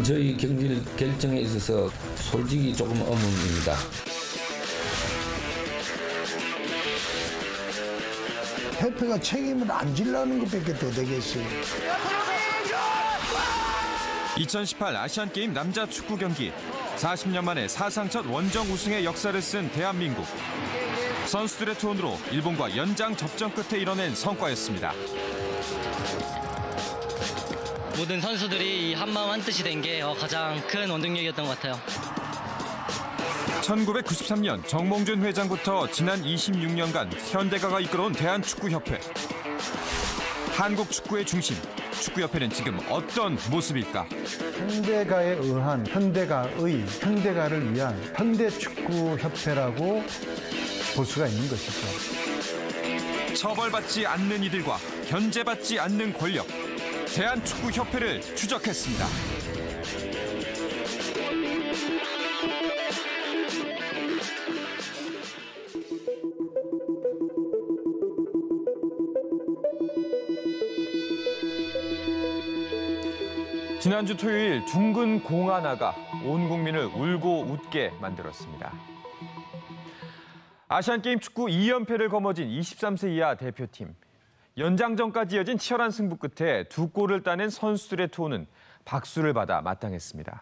저희 경질 결정에 있어서 솔직히 조금 의문입니다. 협회가 책임을 안 지려는 것밖에 더 되겠어요. 2018 아시안게임 남자 축구 경기. 40년 만에 사상 첫 원정 우승의 역사를 쓴 대한민국. 선수들의 투혼으로 일본과 연장 접전 끝에 이뤄낸 성과였습니다. 모든 선수들이 한마음 한뜻이 된 게 가장 큰 원동력이었던 것 같아요. 1993년 정몽준 회장부터 지난 26년간 현대가가 이끌어온 대한축구협회. 한국 축구의 중심, 축구협회는 지금 어떤 모습일까? 현대가에 의한 현대가를 위한 현대축구협회라고 볼 수가 있는 것이죠. 처벌받지 않는 이들과 견제받지 않는 권력. 대한축구협회를 추적했습니다. 지난주 토요일 둥근 공 하나가 온 국민을 울고 웃게 만들었습니다. 아시안게임 축구 2연패를 거머쥔 23세 이하 대표팀. 연장전까지 이어진 치열한 승부 끝에 2골을 따낸 선수들의 투혼은 박수를 받아 마땅했습니다.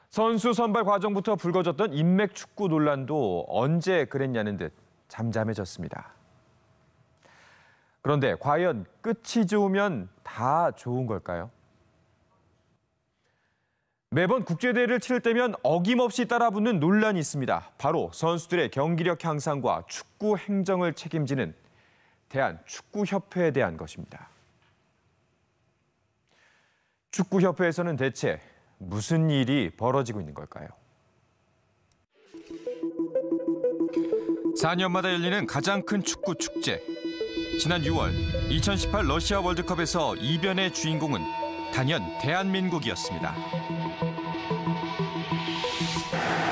선수 선발 과정부터 불거졌던 인맥 축구 논란도 언제 그랬냐는 듯 잠잠해졌습니다. 그런데 과연 끝이 좋으면 다 좋은 걸까요? 매번 국제대회를 치를 때면 어김없이 따라붙는 논란이 있습니다. 바로 선수들의 경기력 향상과 축구 행정을 책임지는 대한축구협회에 대한 것입니다. 축구협회에서는 대체 무슨 일이 벌어지고 있는 걸까요? 4년마다 열리는 가장 큰 축구 축제. 지난 6월 2018 러시아 월드컵에서 이변의 주인공은 단연 대한민국이었습니다.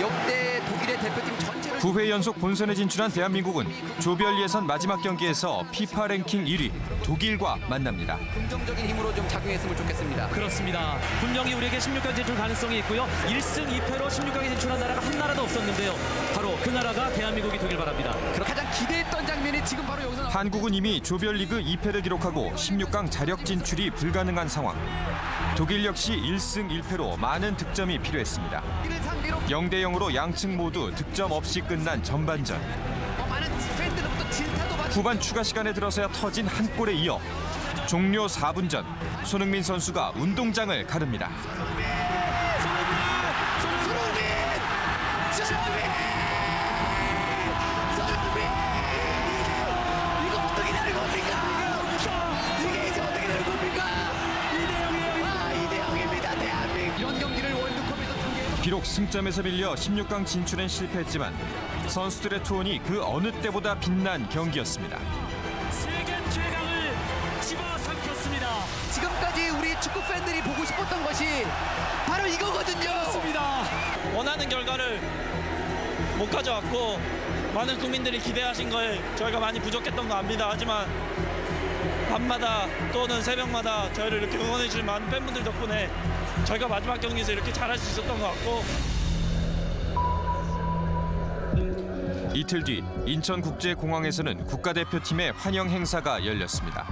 역대 독일의 대표팀 전체를 9회 연속 본선에 진출한 대한민국은 조별 예선 마지막 경기에서 피파 랭킹 1위 독일과 만납니다. 긍정적인 힘으로 좀 작용했으면 좋겠습니다. 그렇습니다. 분명히 우리에게 16강 진출 가능성이 있고요. 1승 2패로 16강에 진출한 나라가 한 나라도 없었는데요. 바로 그 나라가 대한민국이 되길 바랍니다. 가장 기대했던 장면이 지금 바로 여기서 한국은 이미 조별리그 2패를 기록하고 16강 자력 진출이 불가능한 상황. 독일 역시 1승 1패로 많은 득점이 필요했습니다. 0대 0으로 양측 모두 득점 없이 끝난 전반전. 후반 추가 시간에 들어서야 터진 한 골에 이어 종료 4분 전 손흥민 선수가 운동장을 가릅니다. 비록 승점에서 밀려 16강 진출엔 실패했지만 선수들의 투혼이 그 어느 때보다 빛난 경기였습니다. 세계 최강을 집어삼켰습니다. 지금까지 우리 축구 팬들이 보고 싶었던 것이 바로 이거거든요. 그렇습니다. 원하는 결과를 못 가져왔고 많은 국민들이 기대하신 거에 저희가 많이 부족했던 거 압니다. 하지만 밤마다 또는 새벽마다 저희를 이렇게 응원해 주신 많은 팬분들 덕분에 저희가 마지막 경기에서 이렇게 잘할 수 있었던 것 같고. 이틀 뒤 인천국제공항에서는 국가대표팀의 환영 행사가 열렸습니다.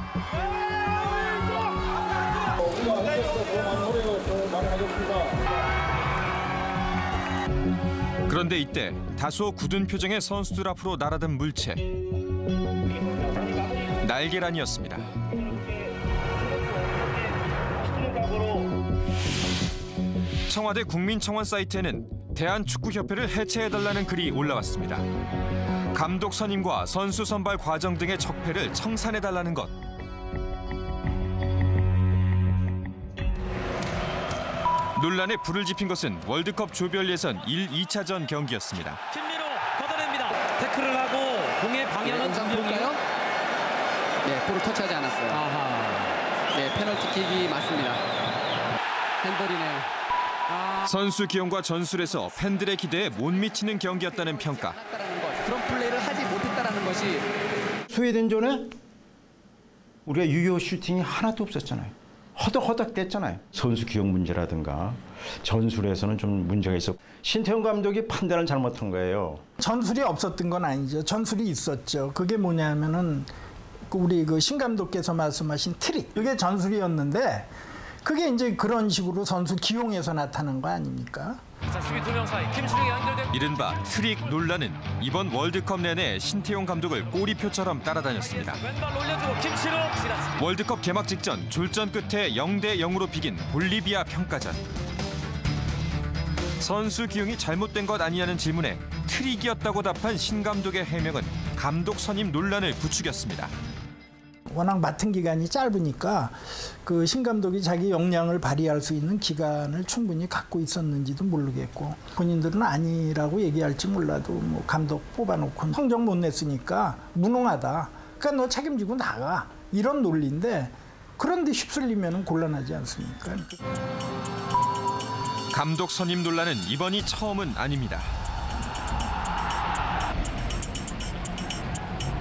그런데 이때 다소 굳은 표정의 선수들 앞으로 날아든 물체. 날계란이었습니다. 청와대 국민청원 사이트에는 대한축구협회를 해체해달라는 글이 올라왔습니다. 감독 선임과 선수 선발 과정 등의 적폐를 청산해달라는 것. 논란에 불을 지핀 것은 월드컵 조별 예선 1, 2차전 경기였습니다. 김민호 걷어냅니다. 태클을 하고 공의 방향은 볼까요? 네, 볼을 터치하지 않았어요. 아하. 네, 페널티킥이 맞습니다. 핸들이네요. 선수 기용과 전술에서 팬들의 기대에 못 미치는 경기였다는 평가. 그런 플레이를 하지 못했다는 것이 스웨덴전에 우리가 유효 슈팅이 하나도 없었잖아요. 허덕허덕댔잖아요. 선수 기용 문제라든가 전술에서는 좀 문제가 있었고 신태용 감독이 판단을 잘못한 거예요. 전술이 없었던 건 아니죠. 전술이 있었죠. 그게 뭐냐면은 우리 그 신 감독께서 말씀하신 트릭, 그게 전술이었는데 그게 이제 그런 식으로 선수 기용에서 나타난 거 아닙니까? 자, 수비 두 명 사이 김신영이 연결된 이른바 트릭 논란은 이번 월드컵 내내 신태용 감독을 꼬리표처럼 따라다녔습니다. 왼발 올려주고 김신영 월드컵 개막 직전 졸전 끝에 0대 0으로 비긴 볼리비아 평가전. 선수 기용이 잘못된 것 아니냐는 질문에 트릭이었다고 답한 신 감독의 해명은 감독 선임 논란을 부추겼습니다. 워낙 맡은 기간이 짧으니까 그 신 감독이 자기 역량을 발휘할 수 있는 기간을 충분히 갖고 있었는지도 모르겠고, 본인들은 아니라고 얘기할지 몰라도 뭐 감독 뽑아놓고 성적 못 냈으니까 무능하다, 그러니까 너 책임지고 나가, 이런 논리인데 그런데 휩쓸리면 곤란하지 않습니까? 감독 선임 논란은 이번이 처음은 아닙니다.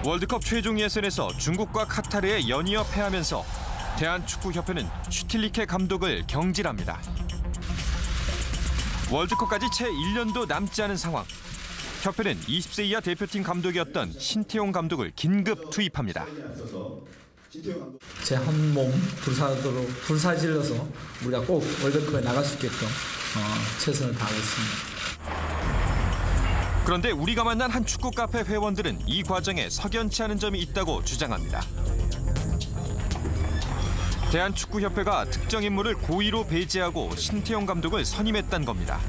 월드컵 최종 예선에서 중국과 카타르에 연이어 패하면서 대한축구협회는 슈틸리케 감독을 경질합니다. 월드컵까지 채 1년도 남지 않은 상황. 협회는 20세 이하 대표팀 감독이었던 신태용 감독을 긴급 투입합니다. 제 한 몸 불사질러서 우리가 꼭 월드컵에 나갈 수 있게끔 최선을 다하겠습니다. 그런데 우리가 만난 한 축구 카페 회원들은 이 과정에 석연치 않은 점이 있다고 주장합니다. 대한축구협회가 특정 인물을 고의로 배제하고 신태용 감독을 선임했다는 겁니다.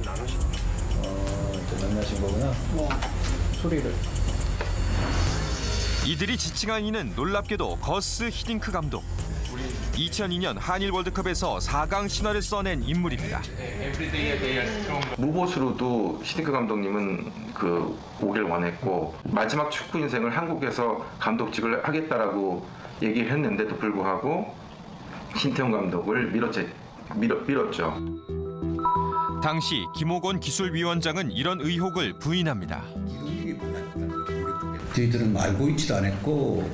만나신 거구나. 소리를. 이들이 지칭한 이는 놀랍게도 거스 히딩크 감독. 2002년 한일 월드컵에서 4강 신화를 써낸 인물입니다. 무보수로도 히딩크 감독님은 오길 원했고 마지막 축구 인생을 한국에서 감독직을 하겠다라고 얘기를 했는데도 불구하고 신태용 감독을 밀었죠. 당시 김옥원 기술위원장은 이런 의혹을 부인합니다. 저희들은 알고 있지도 않았고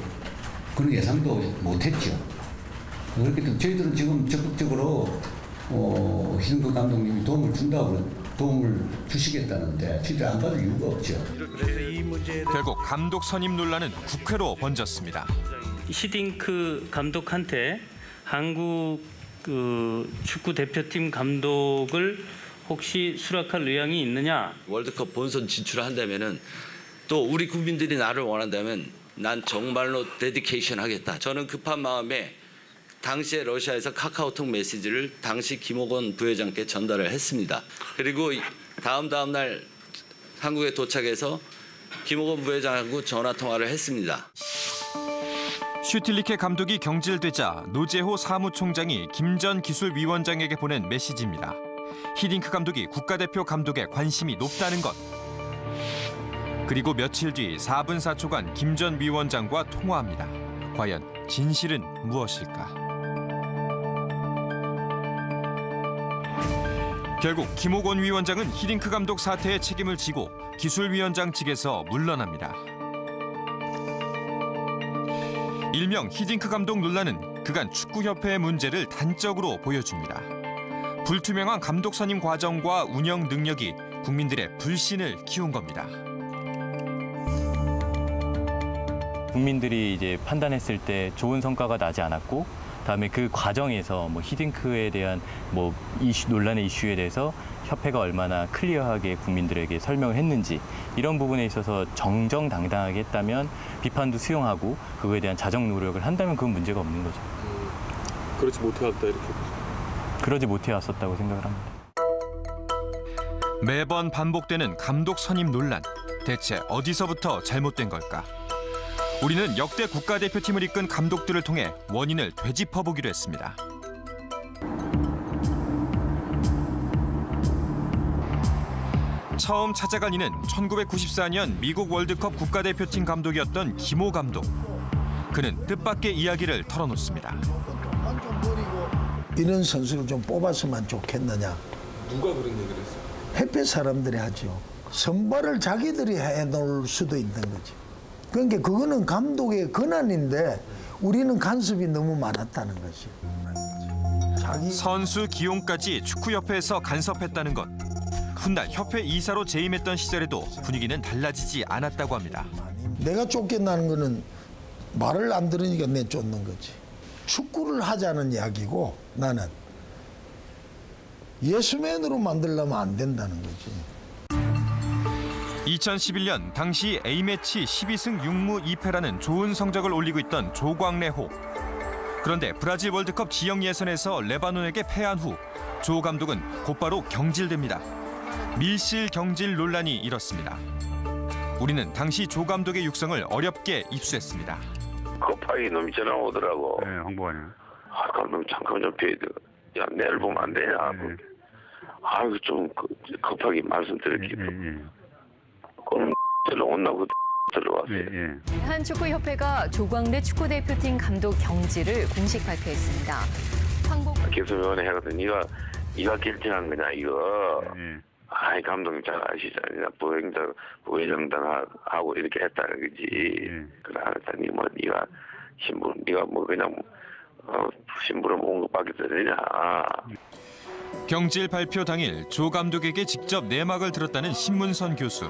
그런 예상도 못했죠. 그렇기 때문에 저희들은 지금 적극적으로 히딩크 감독님이 도움을 주시겠다는데 저희들 안 받을 이유가 없죠. 결국 감독 선임 논란은 국회로 번졌습니다. 히딩크 감독한테 한국 축구 대표팀 감독을 혹시 수락할 의향이 있느냐? 월드컵 본선 진출한다면은 또 우리 국민들이 나를 원한다면 난 정말로 데디케이션 하겠다. 저는 급한 마음에 당시에 러시아에서 카카오톡 메시지를 당시 김옥원 부회장께 전달을 했습니다. 그리고 다음 날 한국에 도착해서 김옥원 부회장하고 전화 통화를 했습니다. 슈틸리케 감독이 경질되자 노재호 사무총장이 김 전 기술위원장에게 보낸 메시지입니다. 히딩크 감독이 국가대표 감독에 관심이 높다는 것. 그리고 며칠 뒤 4분 4초간 김 전 위원장과 통화합니다. 과연 진실은 무엇일까? 결국 김옥원 위원장은 히딩크 감독 사태의 책임을 지고 기술위원장직에서 물러납니다. 일명 히딩크 감독 논란은 그간 축구협회의 문제를 단적으로 보여줍니다. 불투명한 감독 선임 과정과 운영 능력이 국민들의 불신을 키운 겁니다. 국민들이 이제 판단했을 때 좋은 성과가 나지 않았고, 다음에 그 과정에서 히딩크에 대한 논란의 이슈에 대해서 협회가 얼마나 클리어하게 국민들에게 설명을 했는지, 이런 부분에 있어서 정정당당하게 했다면 비판도 수용하고 그거에 대한 자정 노력을 한다면 그건 문제가 없는 거죠. 그렇지 못해왔다 이렇게. 그러지 못해왔었다고 생각을 합니다. 매번 반복되는 감독 선임 논란. 대체 어디서부터 잘못된 걸까? 우리는 역대 국가대표팀을 이끈 감독들을 통해 원인을 되짚어보기로 했습니다. 처음 찾아간 이는 1994년 미국 월드컵 국가대표팀 감독이었던 김호 감독. 그는 뜻밖의 이야기를 털어놓습니다. 이런 선수를 좀 뽑았으면 좋겠느냐. 누가 그런 얘기를 했어요? 협회 사람들이 하죠. 선발을 자기들이 해놓을 수도 있는 거지. 그러니까 그거는 감독의 권한인데 우리는 간섭이 너무 많았다는 거지. 선수 기용까지 축구협회에서 간섭했다는 것. 훗날 협회 이사로 재임했던 시절에도 분위기는 달라지지 않았다고 합니다. 내가 쫓겨나는 거는 말을 안 들으니까 내쫓는 거지. 축구를 하자는 이야기고 나는 예스맨으로 만들려면 안 된다는 거지. 2011년 당시 A매치 12승 6무 2패라는 좋은 성적을 올리고 있던 조광래호. 그런데 브라질 월드컵 지역 예선에서 레바논에게 패한 후 조 감독은 곧바로 경질됩니다. 밀실 경질 논란이 일었습니다. 우리는 당시 조 감독의 육성을 어렵게 입수했습니다. 급하게 놈이 전화 오더라고. 네, 홍보하냐. 아, 감독 잠깐 좀 뵈야 돼. 야, 내일 보면 안 되냐. 네. 아유, 좀 급하게 말씀드렸기 때문에. 그럼 들어온다고 들어왔어요. 한 축구협회가 조광래 축구대표팀 감독 경질을 공식 발표했습니다. 개수위원회 해거든. 네가 결정한 거냐 이거. 아이 감독님 잘 아시잖아요. 부회장단하고 이렇게 했다는 거지. 그러다니 뭐 네가 신분 네가 뭐 그냥 신분을 모은 것밖에 되느냐. 경질 발표 당일 조 감독에게 직접 내막을 들었다는 신문선 교수.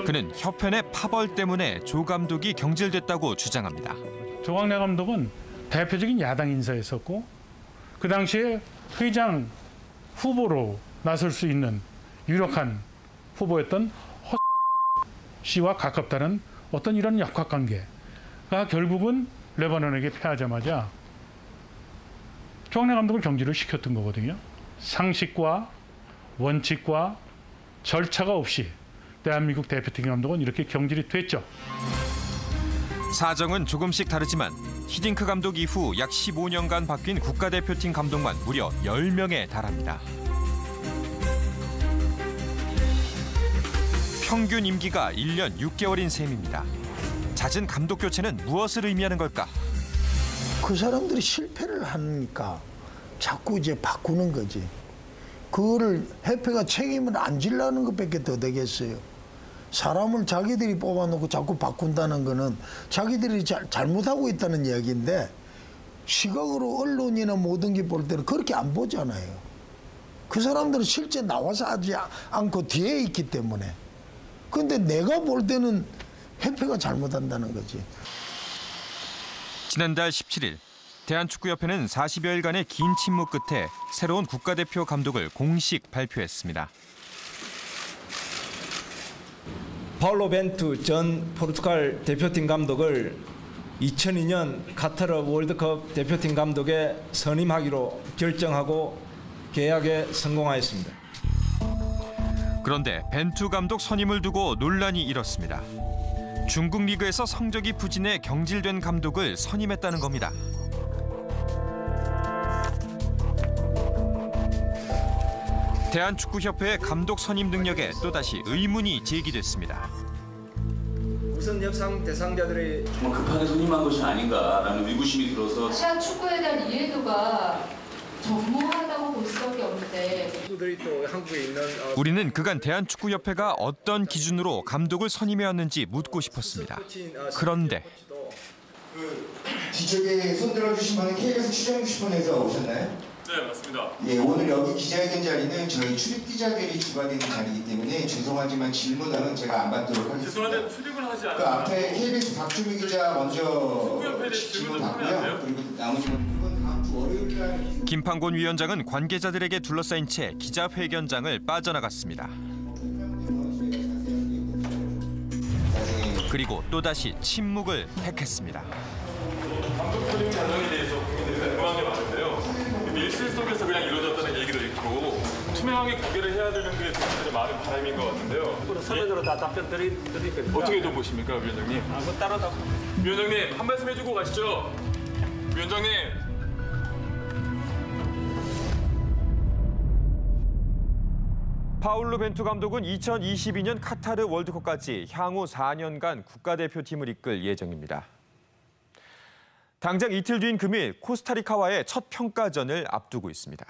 그는 협회 내 파벌 때문에 조 감독이 경질됐다고 주장합니다. 조광래 감독은 대표적인 야당 인사였었고 그 당시에 회장 후보로 나설 수 있는 유력한 후보였던 허 씨와 가깝다는 어떤 이런 역학관계가 결국은 레바논에게 패하자마자 조광래 감독을 경질을 시켰던 거거든요. 상식과 원칙과 절차가 없이 대한민국 대표팀 감독은 이렇게 경질이 됐죠. 사정은 조금씩 다르지만 히딩크 감독 이후 약 15년간 바뀐 국가대표팀 감독만 무려 10명에 달합니다. 평균 임기가 1년 6개월인 셈입니다. 잦은 감독 교체는 무엇을 의미하는 걸까? 그 사람들이 실패를 하니까 자꾸 이제 바꾸는 거지. 그거를 협회가 책임을 안 지려는 것밖에 더 되겠어요. 사람을 자기들이 뽑아놓고 자꾸 바꾼다는 거는 자기들이 잘못하고 있다는 이야기인데 시각으로 언론이나 모든 게 볼 때는 그렇게 안 보잖아요. 그 사람들은 실제 나와서 하지 않고 뒤에 있기 때문에. 근데 내가 볼 때는 협회가 잘못한다는 거지. 지난달 17일 대한축구협회는 40여일간의 긴 침묵 끝에 새로운 국가대표 감독을 공식 발표했습니다. 파울로 벤투 전 포르투갈 대표팀 감독을 2002년 카타르 월드컵 대표팀 감독에 선임하기로 결정하고 계약에 성공하였습니다. 그런데 벤투 감독 선임을 두고 논란이 일었습니다. 중국 리그에서 성적이 부진해 경질된 감독을 선임했다는 겁니다. 대한축구협회의 감독 선임 능력에 또다시 의문이 제기됐습니다. 우선 협상 대상자들의 정말 급하게 선임한 것이 아닌가라는 의구심이 들어서 아시아 축구에 대한 이해도가 전무하다고 볼 수밖에 없는데 또 한국에 있는 우리는 그간 대한축구협회가 어떤 기준으로 감독을 선임해왔는지 묻고 싶었습니다. 그런데 뒤쪽에 손 들어주신 분은 KBS 출연주신분에서 오셨나요? 네, 맞습니다. 예, 오늘 여기 기자회견 자리는 저희 출입 기자들이 주관되는 자리이기 때문에 죄송하지만 질문은 제가 안 받도록 하겠습니다. 죄송한데 출입을 하지 않아요. 그 앞에 KBS 박주미 기자 먼저 질문 받고요. 그리고 나머지 분은 다음 주 월요일 날. 김판곤 위원장은 관계자들에게 둘러싸인 채 기자회견장을 빠져나갔습니다. 그리고 또다시 침묵을 택했습니다. 감독 선임 과정에 대해서 국민들이 궁금한 게 많은데요. 밀실 속에서 그냥 이루어졌다는 얘기도 있고 투명하게 공개를 해야 되는 게 국민들의 많은 바람인 것 같은데요. 서면으로 다 답변 드리니까 어떻게 좀 보십니까, 위원장님? 그거 따라다. 위원장님 한 말씀 해주고 가시죠. 위원장님. 파울로 벤투 감독은 2022년 카타르 월드컵까지 향후 4년간 국가대표팀을 이끌 예정입니다. 당장 이틀 뒤인 금일 코스타리카와의 첫 평가전을 앞두고 있습니다.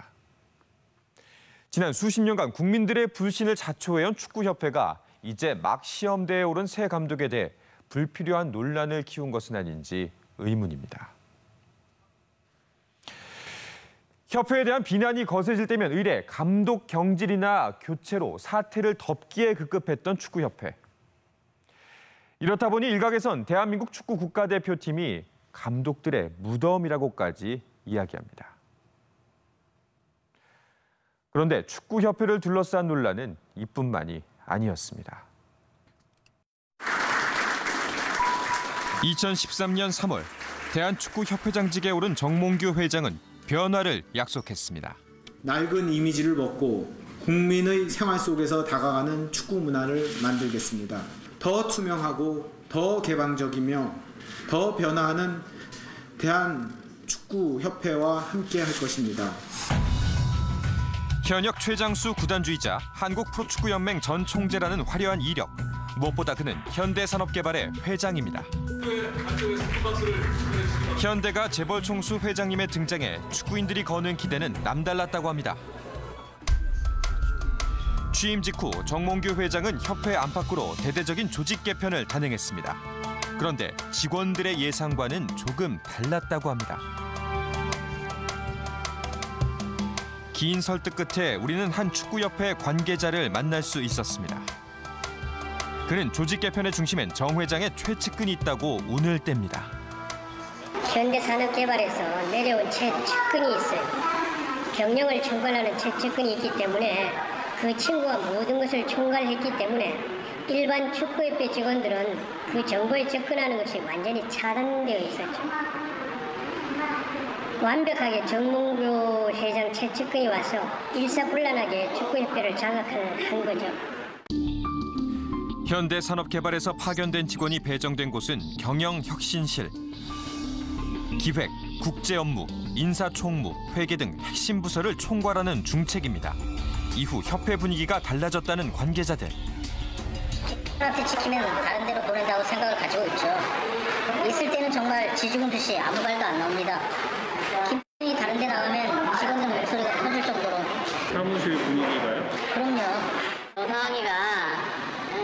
지난 수십 년간 국민들의 불신을 자초해온 축구협회가 이제 막 시험대에 오른 새 감독에 대해 불필요한 논란을 키운 것은 아닌지 의문입니다. 협회에 대한 비난이 거세질 때면 의례 감독 경질이나 교체로 사태를 덮기에 급급했던 축구협회. 이렇다 보니 일각에선 대한민국 축구 국가대표팀이 감독들의 무덤이라고까지 이야기합니다. 그런데 축구협회를 둘러싼 논란은 이뿐만이 아니었습니다. 2013년 3월 대한축구협회장직에 오른 정몽규 회장은 변화를 약속했습니다. 낡은 이미지를 벗고 국민의 생활 속에서 다가가는 축구 문화를 만들겠습니다. 더 투명하고 더 개방적이며 더 변화하는 대한축구협회와 함께 할 것입니다. 현역 최장수 구단주이자 한국프로축구연맹 전 총재라는 화려한 이력. 무엇보다 그는 현대산업개발의 회장입니다. 현대가 재벌총수 회장님의 등장에 축구인들이 거는 기대는 남달랐다고 합니다. 취임 직후 정몽규 회장은 협회 안팎으로 대대적인 조직 개편을 단행했습니다. 그런데 직원들의 예상과는 조금 달랐다고 합니다. 긴 설득 끝에 우리는 한 축구협회 관계자를 만날 수 있었습니다. 그는 조직 개편의 중심엔 정 회장의 최측근이 있다고 운을 뗍니다. 현대산업개발에서 내려온 최측근이 있어요. 경영을 총괄하는 최측근이 있기 때문에 그 친구가 모든 것을 총괄했기 때문에 일반 축구협회 직원들은 그 정보에 접근하는 것이 완전히 차단되어 있었죠. 완벽하게 정몽규 회장 최측근이 와서 일사불란하게 축구협회를 장악한 거죠. 현대산업개발에서 파견된 직원이 배정된 곳은 경영혁신실, 기획, 국제업무, 인사총무, 회계 등 핵심 부서를 총괄하는 중책입니다. 이후 협회 분위기가 달라졌다는 관계자들. 한테 지키면 다른 데로 보낸다고 생각을 가지고 있죠. 있을 때는 정말 지지군 듯이 아무 말도 안 나옵니다. 김이 다른 데 나가면 직원들 목소리가 터질 정도로. 사무실 분위기가요? 그럼요. 노상황이가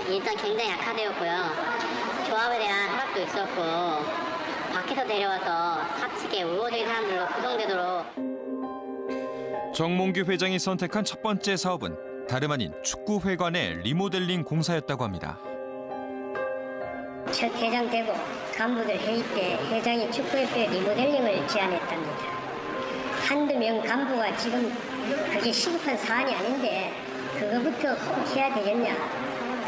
일단 굉장히 약화되었고요. 조합에 대한 하락도 있었고 밖에서 내려와서 사측에 우호적인 사람들로 구성되도록. 정몽규 회장이 선택한 첫 번째 사업은 다름 아닌 축구회관의 리모델링 공사였다고 합니다. 첫 회장 되고 간부들 회의 때 회장이 축구협회 리모델링을 제안했답니다. 한두 명 간부가 지금 그게 시급한 사안이 아닌데 그거부터 꼭 해야 되겠냐.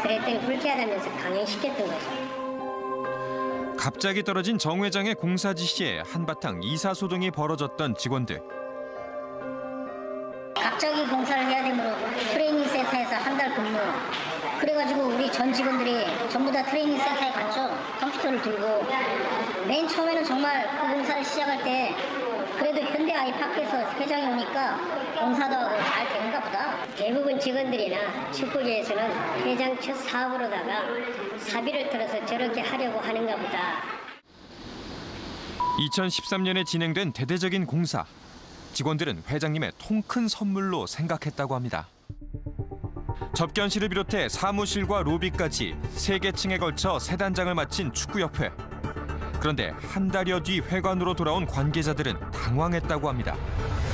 그랬더니 불쾌하다면서 강행시켰던 거죠. 갑자기 떨어진 정 회장의 공사 지시에 한바탕 이사소동이 벌어졌던 직원들. 갑자기 공사를 해야 되므로 트레이닝 센터에서 한 달 근무. 그래가지고 우리 전 직원들이 전부 다 트레이닝 센터에 갔죠. 컴퓨터를 들고. 맨 처음에는 정말 그 공사를 시작할 때 그래도 현대 아이파크에서 회장이 오니까 공사도 하고 잘 되는가 보다. 대부분 직원들이나 축구계에서는 회장 첫 사업으로다가 사비를 들어서 저렇게 하려고 하는가 보다. 2013년에 진행된 대대적인 공사. 직원들은 회장님의 통 큰 선물로 생각했다고 합니다. 접견실을 비롯해 사무실과 로비까지 3개 층에 걸쳐 3단장을 마친 축구협회. 그런데 한 달여 뒤 회관으로 돌아온 관계자들은 당황했다고 합니다.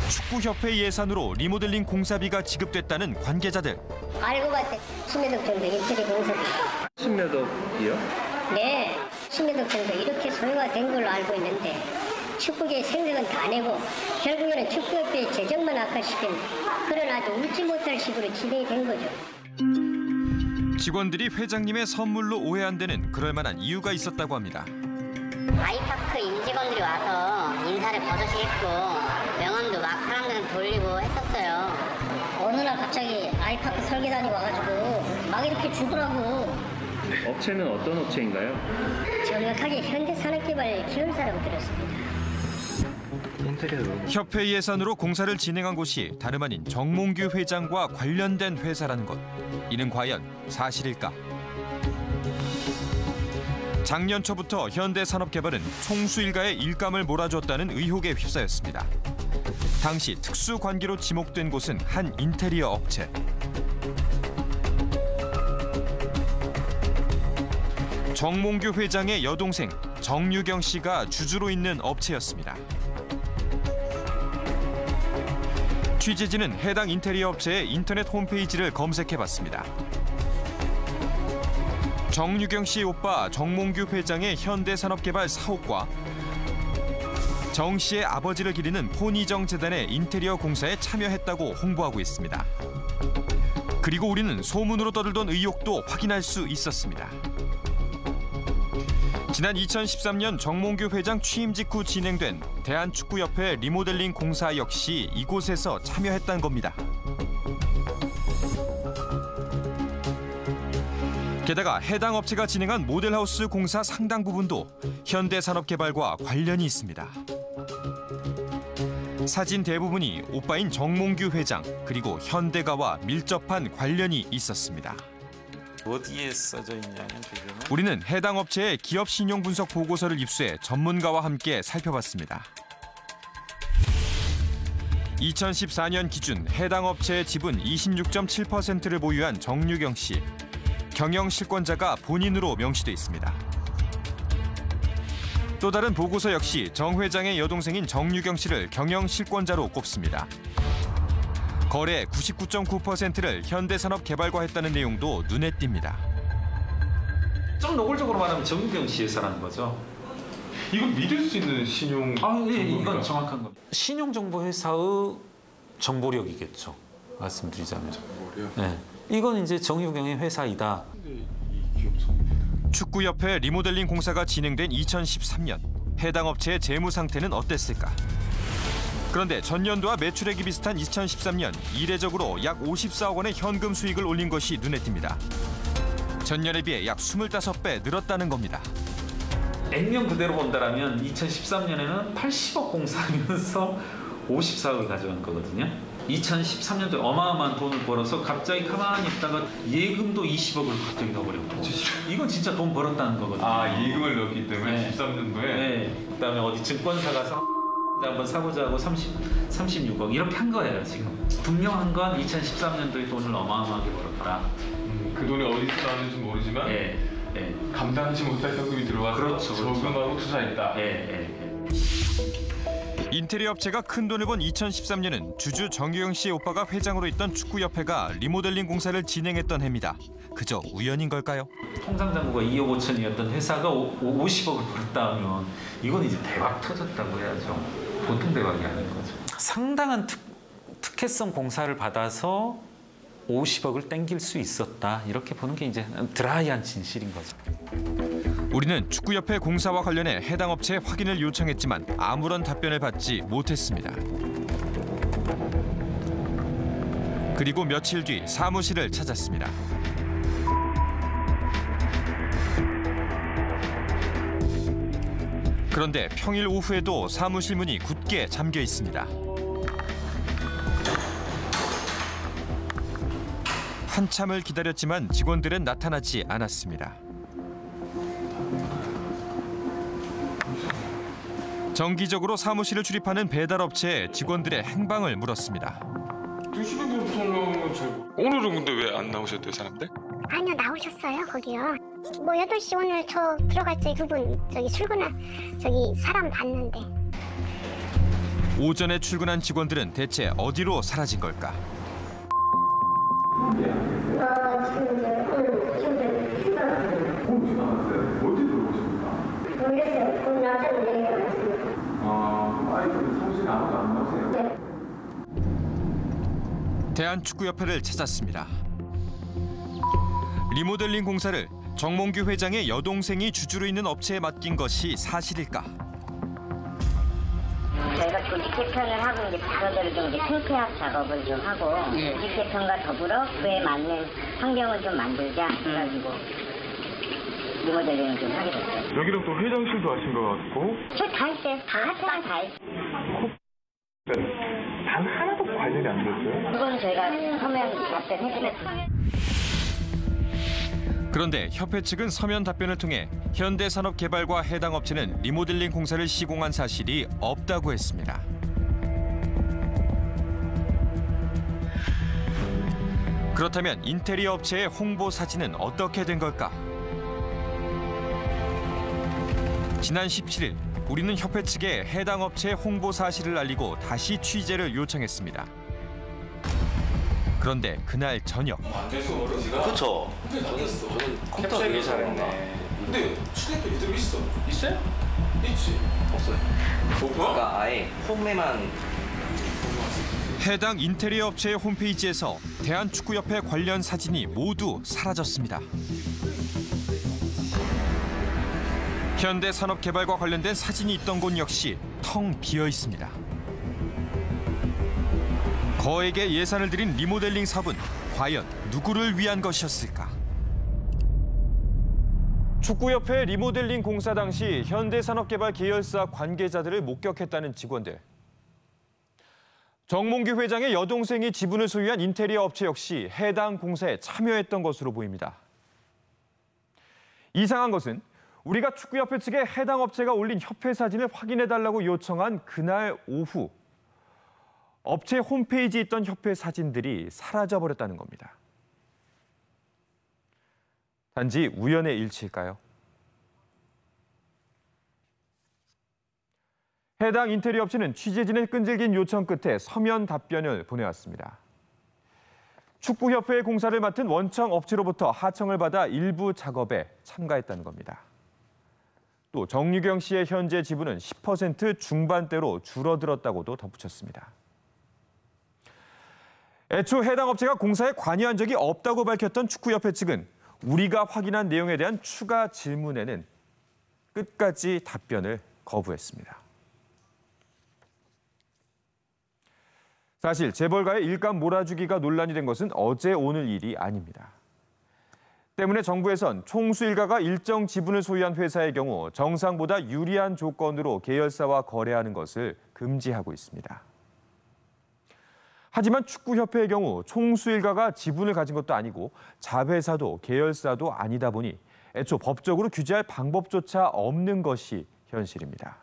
축구협회 예산으로 리모델링 공사비가 지급됐다는 관계자들. 알고 봤더니 10매덕 정도 인테리어 공사비. 10매덕이요? 네, 10매덕 정도 이렇게 소요가 된 걸로 알고 있는데 축구계의 생각은 다 내고 결국에는 축구협회의 재정만 악화시킨 그런 아주 웃지 못할 식으로 진행이 된 거죠. 직원들이 회장님의 선물로 오해한다는 그럴 만한 이유가 있었다고 합니다. 아이파크 임직원들이 와서 인사를 버젓이 했고 명함도 막 사람들은 돌리고 했었어요. 어느 날 갑자기 아이파크 설계단이 와가지고 막 이렇게 주더라고. 업체는 어떤 업체인가요? 정확하게 현대산업개발 계열사라고 들었습니다. 협회 예산으로 공사를 진행한 곳이 다름 아닌 정몽규 회장과 관련된 회사라는 것. 이는 과연 사실일까? 작년 초부터 현대산업개발은 총수 일가의 일감을 몰아줬다는 의혹에 휩싸였습니다. 당시 특수관계로 지목된 곳은 한 인테리어 업체. 정몽규 회장의 여동생 정유경 씨가 주주로 있는 업체였습니다. 취재진은 해당 인테리어 업체의 인터넷 홈페이지를 검색해봤습니다. 정유경 씨의 오빠 정몽규 회장의 현대산업개발 사옥과 정 씨의 아버지를 기리는 폰이정 재단의 인테리어 공사에 참여했다고 홍보하고 있습니다. 그리고 우리는 소문으로 떠들던 의혹도 확인할 수 있었습니다. 지난 2013년 정몽규 회장 취임 직후 진행된 대한축구협회 리모델링 공사 역시 이곳에서 참여했다는 겁니다. 게다가 해당 업체가 진행한 모델하우스 공사 상당 부분도 현대산업개발과 관련이 있습니다. 사진 대부분이 오빠인 정몽규 회장 그리고 현대가와 밀접한 관련이 있었습니다. 어디에 써져 있냐면 지금은 우리는 해당 업체의 기업 신용 분석 보고서를 입수해 전문가와 함께 살펴봤습니다. 2014년 기준 해당 업체의 지분 26.7%를 보유한 정유경 씨. 경영 실권자가 본인으로 명시돼 있습니다. 또 다른 보고서 역시 정 회장의 여동생인 정유경 씨를 경영 실권자로 꼽습니다. 거래 99.9%를 현대산업개발과 했다는 내용도 눈에 띕니다. 좀 노골적으로 말하면 정유경 씨 회사라는 거죠. 이건 믿을 수 있는 신용 예, 이건 정확한 겁니다. 신용정보회사의 정보력이겠죠. 말씀드리자면. 정보력? 네. 이건 이제 정유경의 회사이다. 축구협회 리모델링 공사가 진행된 2013년 해당 업체의 재무 상태는 어땠을까? 그런데 전년도와 매출액이 비슷한 2013년 이례적으로 약 54억 원의 현금 수익을 올린 것이 눈에 띕니다. 전년에 비해 약 25배 늘었다는 겁니다. 액면 그대로 본다면 2013년에는 80억 공사하면서 54억을 가져간 거거든요. 2013년도에 어마어마한 돈을 벌어서 갑자기 가만히 있다가 예금도 20억을 갑자기 넣어버렸고 이건 진짜 돈 벌었다는 거거든요. 아, 예금을 넣었기 때문에 네. 13년도에? 네. 그다음에 어디 증권사 가서 한번 사보자 하고 36억 이렇게 한 거예요 지금. 분명한 건 2013년도에 돈을 어마어마하게 벌었다. 그 돈이 어디서 나왔는지 모르지만 감당하지 못할 현금이 들어와서 그렇죠. 저금하고 투자했다. 인테리어 업체가 큰 돈을 번 2013년은 주주 정유경 씨의 오빠가 회장으로 있던 축구협회가 리모델링 공사를 진행했던 해입니다. 그저 우연인 걸까요? 통상 잔고가 2억 5천이었던 회사가 50억을 벌었다 하면 이건 이제 대박 터졌다고 해야죠. 보통 대박이 아닌 거죠. 상당한 특혜성 공사를 받아서 50억을 땡길 수 있었다. 이렇게 보는 게 이제 드라이한 진실인 거죠. 우리는 축구협회 공사와 관련해 해당 업체에 확인을 요청했지만 아무런 답변을 받지 못했습니다. 그리고 며칠 뒤 사무실을 찾았습니다. 그런데 평일 오후에도 사무실 문이 굳게 잠겨 있습니다. 한참을 기다렸지만 직원들은 나타나지 않았습니다. 정기적으로 사무실을 출입하는 배달업체에 직원들의 행방을 물었습니다. 2시간부터는 오늘은 근데 왜 안 나오셨대요, 사람들? 아니요, 나오셨어요, 거기요. 뭐 8시 오늘 저 들어갈 때 두 분 저기 사람 봤는데. 오전에 출근한 직원들은 대체 어디로 사라진 걸까? 대한축구협회를 찾았습니다. 리모델링 공사를 정몽규 회장의 여동생이 주주로 있는 업체에 맡긴 것이 사실일까? 저희가 조직 개편을 하고 이제 자료들을 좀 이제 생태학 작업을 좀 하고 조직 개편과 더불어 그에 맞는 환경을 좀 만들자 해가지고 리모델링을 좀 하게 됐어요. 여기는 또 회장실도 하신 것 같고. 저 다 했어요. 다 했어요. 단 하나도 관련이 안 됐어요? 그건 저희가 서면 답변해드렸어요. 그런데 협회 측은 서면 답변을 통해 현대산업개발과 해당 업체는 리모델링 공사를 시공한 사실이 없다고 했습니다. 그렇다면 인테리어 업체의 홍보 사진은 어떻게 된 걸까? 지난 17일 우리는 협회 측에 해당 업체의 홍보 사실을 알리고 다시 취재를 요청했습니다. 그런데 그날 저녁. 안 됐어, 어르지가. 그렇죠. 저는 컴퓨터 되게 잘했네. 근데 추대표 이대로 있어. 있어요? 있지. 없어요. 그러니까 아예 홈에만. 해당 인테리어 업체의 홈페이지에서 대한축구협회 관련 사진이 모두 사라졌습니다. 현대산업개발과 관련된 사진이 있던 곳 역시 텅 비어 있습니다. 거액의 예산을 들인 리모델링 사업은 과연 누구를 위한 것이었을까? 축구협회 리모델링 공사 당시 현대산업개발 계열사 관계자들을 목격했다는 직원들. 정몽규 회장의 여동생이 지분을 소유한 인테리어 업체 역시 해당 공사에 참여했던 것으로 보입니다. 이상한 것은 우리가 축구협회 측에 해당 업체가 올린 협회 사진을 확인해달라고 요청한 그날 오후 업체 홈페이지에 있던 협회 사진들이 사라져버렸다는 겁니다. 단지 우연의 일치일까요? 해당 인테리어 업체는 취재진의 끈질긴 요청 끝에 서면 답변을 보내왔습니다. 축구협회의 공사를 맡은 원청 업체로부터 하청을 받아 일부 작업에 참가했다는 겁니다. 또 정유경 씨의 현재 지분은 10% 중반대로 줄어들었다고도 덧붙였습니다. 애초 해당 업체가 공사에 관여한 적이 없다고 밝혔던 축구협회 측은 우리가 확인한 내용에 대한 추가 질문에는 끝까지 답변을 거부했습니다. 사실 재벌가의 일감 몰아주기가 논란이 된 것은 어제 오늘 일이 아닙니다. 때문에 정부에선 총수 일가가 일정 지분을 소유한 회사의 경우 정상보다 유리한 조건으로 계열사와 거래하는 것을 금지하고 있습니다. 하지만 축구협회의 경우 총수 일가가 지분을 가진 것도 아니고 자회사도 계열사도 아니다 보니 애초 법적으로 규제할 방법조차 없는 것이 현실입니다.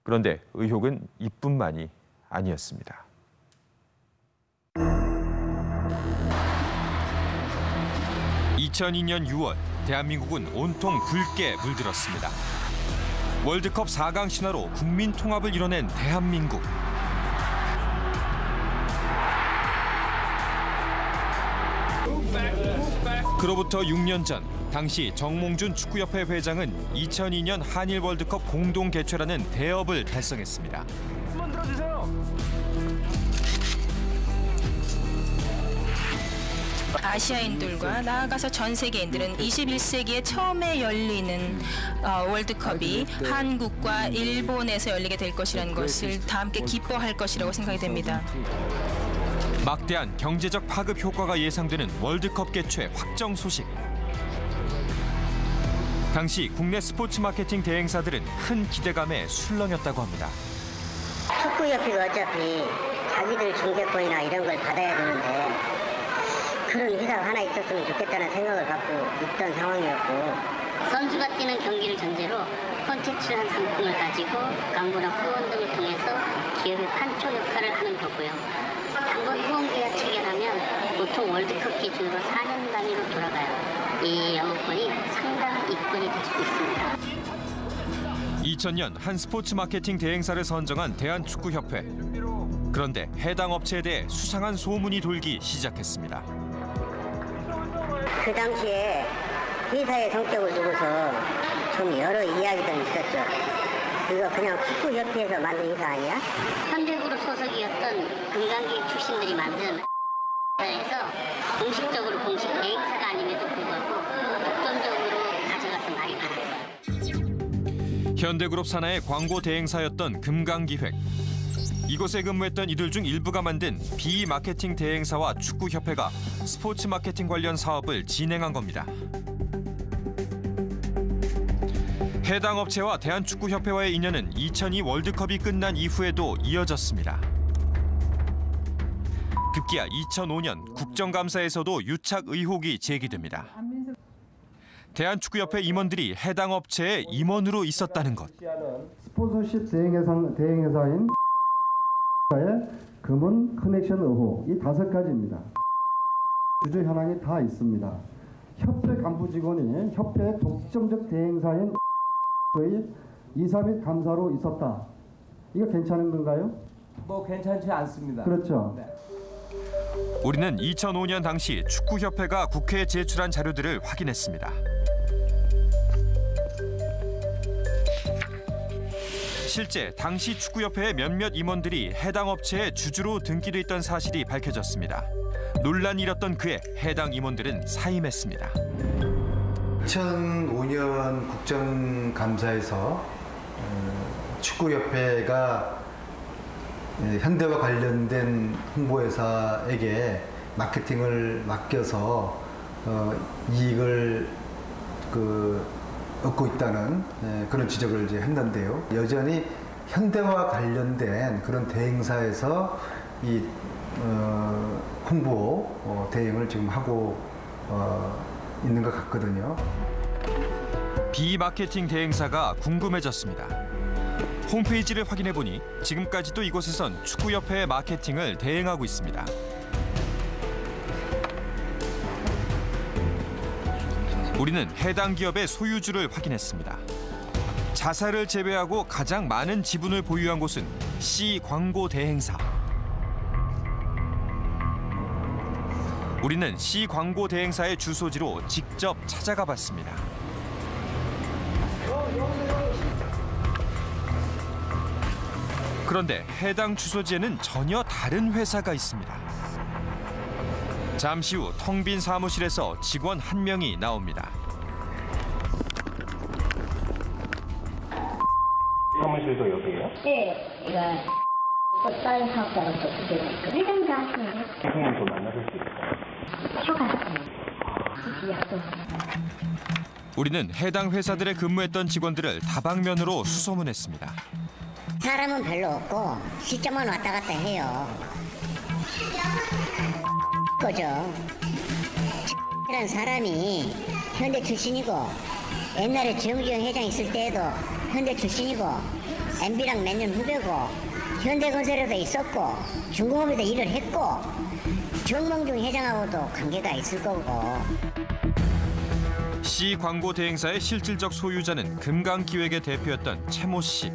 그런데 의혹은 이뿐만이 아니었습니다. (2002년 6월) 대한민국은 온통 붉게 물들었습니다. 월드컵 4강 신화로 국민 통합을 이뤄낸 대한민국. 그로부터 6년 전 당시 정몽준 축구협회 회장은 2002년 한일 월드컵 공동 개최라는 대업을 달성했습니다. 한번 들어주세요. 아시아인들과 나아가서 전 세계인들은 21세기에 처음에 열리는 월드컵이 한국과 일본에서 열리게 될 것이라는 것을 다 함께 기뻐할 것이라고 생각이 됩니다. 막대한 경제적 파급 효과가 예상되는 월드컵 개최 확정 소식. 당시 국내 스포츠 마케팅 대행사들은 큰 기대감에 술렁였다고 합니다. 축구협회가 어차피 자기들 중계권이나 이런 걸 받아야 되는데 그런 회사가 하나 있었으면 좋겠다는 생각을 갖고 있던 상황이었고, 선수가 뛰는 경기를 전제로 콘텐츠한 상품을 가지고 광고나 후원 등을 통해서 기업의 판촉 역할을 하는 거고요. 한번 후원 계약 체결하면 보통 월드컵 기준으로 4년 단위로 돌아가요. 이 영업권이 상당 이권이 될 수 있습니다. 2000년 한 스포츠 마케팅 대행사를 선정한 대한축구협회. 그런데 해당 업체에 대해 수상한 소문이 돌기 시작했습니다. 그 당시에 회사의 성격을 두고서 좀 여러 이야기들이 있었죠. 그거 그냥 축구협회에서 만든 회사 아니야? 현대그룹 소속이었던 금강기 출신들이 만든 회사에서 공식적으로 공식 대행사가 아님에도 불구하고 독점적으로 가져가서 많이 팔았어요. 현대그룹 산하의 광고 대행사였던 금강기획. 이곳에 근무했던 이들 중 일부가 만든 비마케팅 대행사와 축구협회가 스포츠 마케팅 관련 사업을 진행한 겁니다. 해당 업체와 대한축구협회와의 인연은 2002 월드컵이 끝난 이후에도 이어졌습니다. 급기야 2005년 국정감사에서도 유착 의혹이 제기됩니다. 대한축구협회 임원들이 해당 업체의 임원으로 있었다는 것. 스폰서십 대행회사인 의 금은 커넥션 의혹, 이 5가지입니다. 주주 현황이 다 있습니다. 협회 간부 직원이 협회 독점적 대행사인 의 이사 및 감사로 있었다. 이거 괜찮은 건가요? 뭐 괜찮지 않습니다. 그렇죠. 네. 우리는 2005년 당시 축구협회가 국회에 제출한 자료들을 확인했습니다. 실제 당시 축구협회의 몇몇 임원들이 해당 업체의 주주로 등기돼 있던 사실이 밝혀졌습니다. 논란이 일었던 그해 해당 임원들은 사임했습니다. 2005년 국정감사에서 축구협회가 현대와 관련된 홍보회사에게 마케팅을 맡겨서 이익을 얻고 있다는 그런 지적을 이제 했는데요. 여전히 현대와 관련된 그런 대행사에서 이 홍보 대행을 지금 하고 있는 것 같거든요. 비마케팅 대행사가 궁금해졌습니다. 홈페이지를 확인해보니 지금까지도 이곳에선 축구협회의 마케팅을 대행하고 있습니다. 우리는 해당 기업의 소유주를 확인했습니다. 자사를 제외하고 가장 많은 지분을 보유한 곳은 C광고 대행사. 우리는 C광고 대행사의 주소지로 직접 찾아가 봤습니다. 그런데 해당 주소지에는 전혀 다른 회사가 있습니다. 잠시 후 텅 빈 사무실에서 직원 한 명이 나옵니다. 사무실도 여기예요? 네, 제가 꽃다리 사업자로 그 회장도 하시는데 선생님도 만나실 수 있어요? 휴가 약속. 우리는 해당 회사들에 근무했던 직원들을 다방면으로 수소문했습니다. 사람은 별로 없고 시점만 왔다 갔다 해요. 거죠. 이란 사람이 현대 출신이고 옛날에 정주영 회장 있을 때에도 현대 출신이고 MB랑 몇 년 후배고 현대건설에도 있었고 중공업에도 일을 했고 정몽중 회장하고도 관계가 있을 거고. C광고 대행사의 실질적 소유자는 금강기획의 대표였던 최모 씨.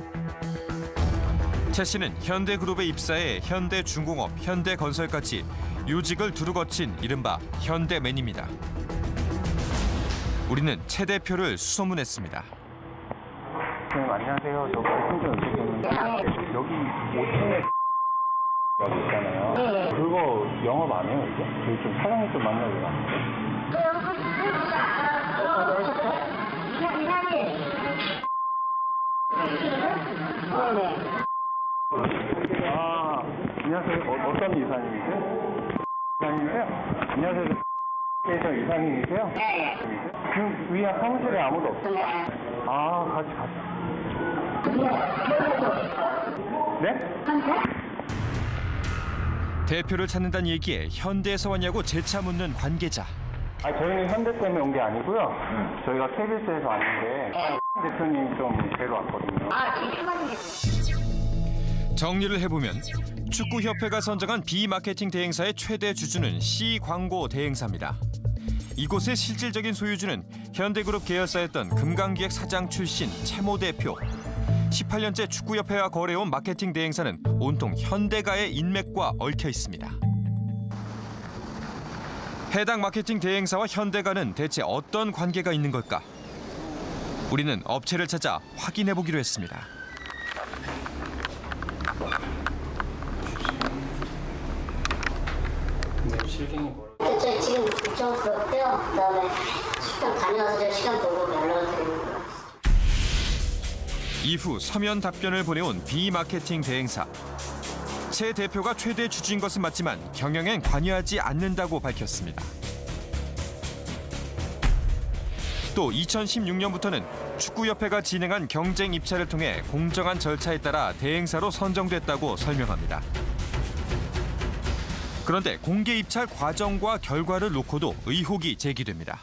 최 씨는 현대그룹에 입사해 현대중공업, 현대건설까지 요직을 두루 거친 이른바 현대맨입니다. 우리는 최 대표를 수소문했습니다. 선생님 안녕하세요. 저 말씀 좀 드리겠는데 여기 5층에 여기 있잖아요. 네. 그거 영업 안 해요 이제? 저희 좀 사장님 좀 만나려고 하는데. 아, 안녕하세요. 어떤 이사님이세요? 이사님이세요? 안녕하세요. 저 이사님이세요? 네. 지금 위에 사무실에 아무도 없어요? 아, 같이 네? 대표를 찾는다는 얘기에 현대에서 왔냐고 재차 묻는 관계자. 아, 저희는 현대 때문에 온 게 아니고요. 저희가 KBS에서 왔는데 대표님 좀 뵈러 왔거든요. 정리를 해보면 축구협회가 선정한 비마케팅 대행사의 최대 주주는 C광고 대행사입니다. 이곳의 실질적인 소유주는 현대그룹 계열사였던 금강기획 사장 출신 최모 대표. 18년째 축구협회와 거래해온 마케팅 대행사는 온통 현대가의 인맥과 얽혀 있습니다. 해당 마케팅 대행사와 현대가는 대체 어떤 관계가 있는 걸까? 우리는 업체를 찾아 확인해보기로 했습니다. 저 지금 좀 그렇고요. 그다음에 시간 다녀와서 제가 시간 보고 연락을 드리는 거예요. 이후 서면 답변을 보내온 비마케팅 대행사. 최 대표가 최대 주주인 것은 맞지만 경영엔 관여하지 않는다고 밝혔습니다. 또 2016년부터는 축구협회가 진행한 경쟁 입찰을 통해 공정한 절차에 따라 대행사로 선정됐다고 설명합니다. 그런데 공개 입찰 과정과 결과를 놓고도 의혹이 제기됩니다.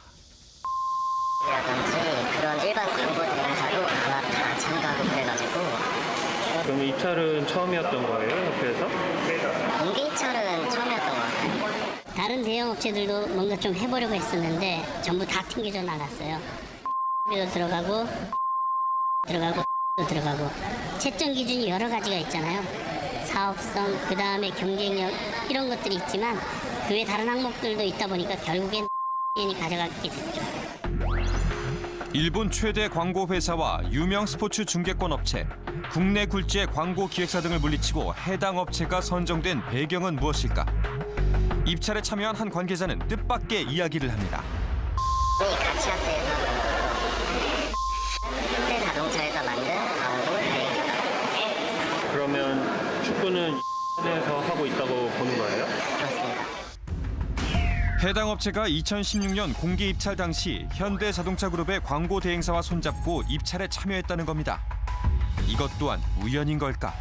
라든지 그런 일반 광고 대행사도 아마 다 참가하고 그래가지고. 그럼 입찰은 처음이었던 거예요, 협회에서? 공개 입찰은 처음이었던 것 같아요. 다른 대형 업체들도 뭔가 좀 해보려고 했었는데 전부 다 튕겨져 나갔어요. 들어가고 채점 기준이 여러 가지가 있잖아요. 사업성, 그 다음에 경쟁력 이런 것들이 있지만 그 외 다른 항목들도 있다 보니까 결국엔 이 가져가게 됐죠. 일본 최대 광고 회사와 유명 스포츠 중계권 업체, 국내 굴지의 광고 기획사 등을 물리치고 해당 업체가 선정된 배경은 무엇일까? 입찰에 참여한 한 관계자는 뜻밖의 이야기를 합니다. 같이 학생에서 현대자동차에서 만든 광고 대행사다. 그러면 축구는 에서 하고 있다고 보는 거예요? 그렇습니다. 해당 업체가 2016년 공개 입찰 당시 현대자동차그룹의 광고 대행사와 손잡고 입찰에 참여했다는 겁니다. 이것 또한 우연인 걸까?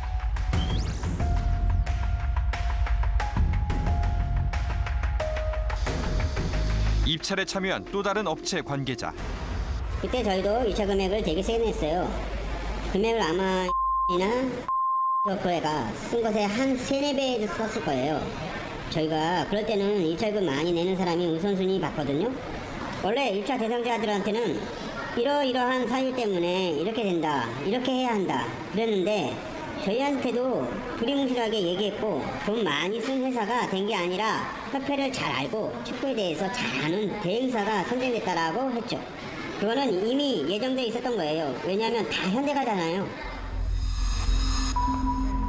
입찰에 참여한 또 다른 업체 관계자. 그때 저희도 입찰 금액을 되게 세게 냈어요. 금액을 아마 가 쓴 것에 한 3-4배 썼을 거예요. 저희가 그럴 때는 입찰금 많이 내는 사람이 우선순위 받거든요. 원래 입찰 대상자들한테는 이러이러한 사유 때문에 이렇게 된다, 이렇게 해야 한다 그랬는데 저희한테도 두리뭉실하게 얘기했고 돈 많이 쓴 회사가 된 게 아니라 협회를 잘 알고 축구에 대해서 잘 아는 대행사가 선정됐다라고 했죠. 그거는 이미 예정돼 있었던 거예요. 왜냐하면 다 현대가잖아요.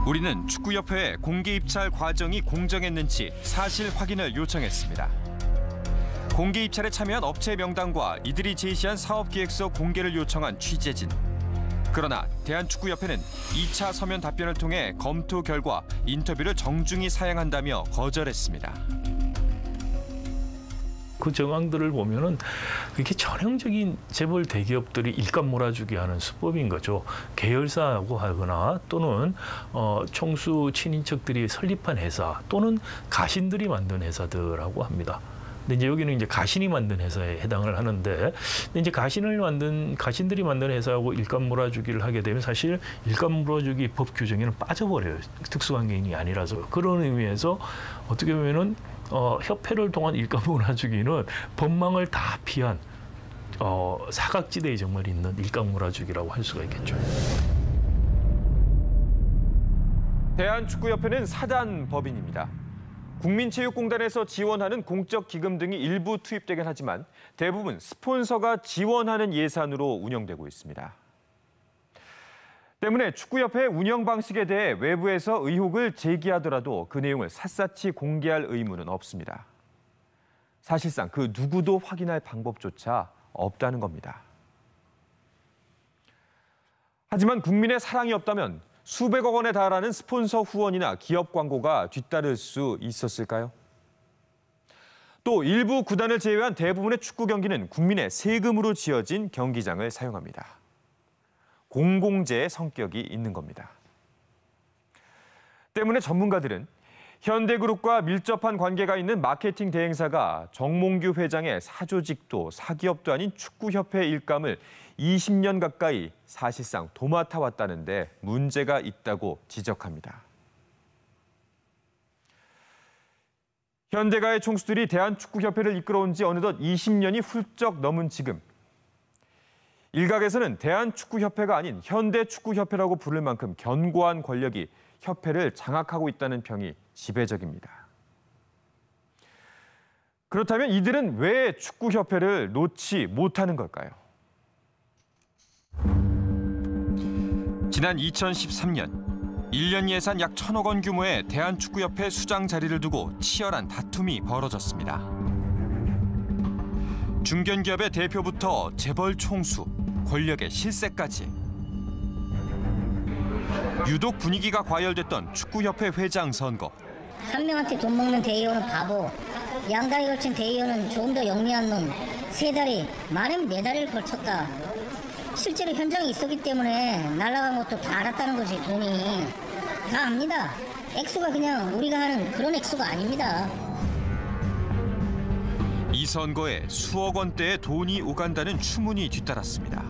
우리는 축구협회에 공개 입찰 과정이 공정했는지 사실 확인을 요청했습니다. 공개 입찰에 참여한 업체 명단과 이들이 제시한 사업계획서 공개를 요청한 취재진. 그러나 대한축구협회는 2차 서면 답변을 통해 검토 결과 인터뷰를 정중히 사양한다며 거절했습니다. 그 정황들을 보면은 이렇게 전형적인 재벌 대기업들이 일감 몰아주기 하는 수법인 거죠. 계열사하고 하거나 또는 총수 친인척들이 설립한 회사 또는 가신들이 만든 회사들하고 합니다. 근데 이제 여기는 이제 가신이 만든 회사에 해당을 하는데, 근데 이제 가신들이 만든 회사하고 일감 몰아주기를 하게 되면 사실 일감 몰아주기 법 규정에는 빠져버려요. 특수관계인이 아니라서. 그런 의미에서 어떻게 보면은 협회를 통한 일감 몰아주기는 법망을 다 피한 사각지대에 정말 있는 일감 몰아주기라고 할 수가 있겠죠. 대한축구협회는 사단법인입니다. 국민체육공단에서 지원하는 공적 기금 등이 일부 투입되긴 하지만 대부분 스폰서가 지원하는 예산으로 운영되고 있습니다. 때문에 축구협회의 운영 방식에 대해 외부에서 의혹을 제기하더라도 그 내용을 샅샅이 공개할 의무는 없습니다. 사실상 그 누구도 확인할 방법조차 없다는 겁니다. 하지만 국민의 사랑이 없다면 수백억 원에 달하는 스폰서 후원이나 기업 광고가 뒤따를 수 있었을까요? 또 일부 구단을 제외한 대부분의 축구 경기는 국민의 세금으로 지어진 경기장을 사용합니다. 공공재의 성격이 있는 겁니다. 때문에 전문가들은 현대그룹과 밀접한 관계가 있는 마케팅 대행사가 정몽규 회장의 사조직도 사기업도 아닌 축구협회 일감을 20년 가까이 사실상 도맡아왔다는데 문제가 있다고 지적합니다. 현대가의 총수들이 대한축구협회를 이끌어온 지 어느덧 20년이 훌쩍 넘은 지금, 일각에서는 대한축구협회가 아닌 현대축구협회라고 부를 만큼 견고한 권력이 협회를 장악하고 있다는 평이 지배적입니다. 그렇다면 이들은 왜 축구협회를 놓지 못하는 걸까요? 지난 2013년 1년 예산 약 1,000억 원 규모의 대한축구협회 수장 자리를 두고 치열한 다툼이 벌어졌습니다. 중견기업의 대표부터 재벌 총수, 권력의 실세까지. 유독 분위기가 과열됐던 축구협회 회장 선거. 한 명한테 돈 먹는 대의원은 바보, 양다리 걸친 대의원은 조금 더 영리한 놈, 세 다리, 많으면 네 다리를 걸쳤다. 실제로 현장에 있었기 때문에 날아간 것도 다 알았다는 거지. 돈이 다 압니다. 액수가 그냥 우리가 하는 그런 액수가 아닙니다. 이 선거에 수억 원대의 돈이 오간다는 추문이 뒤따랐습니다.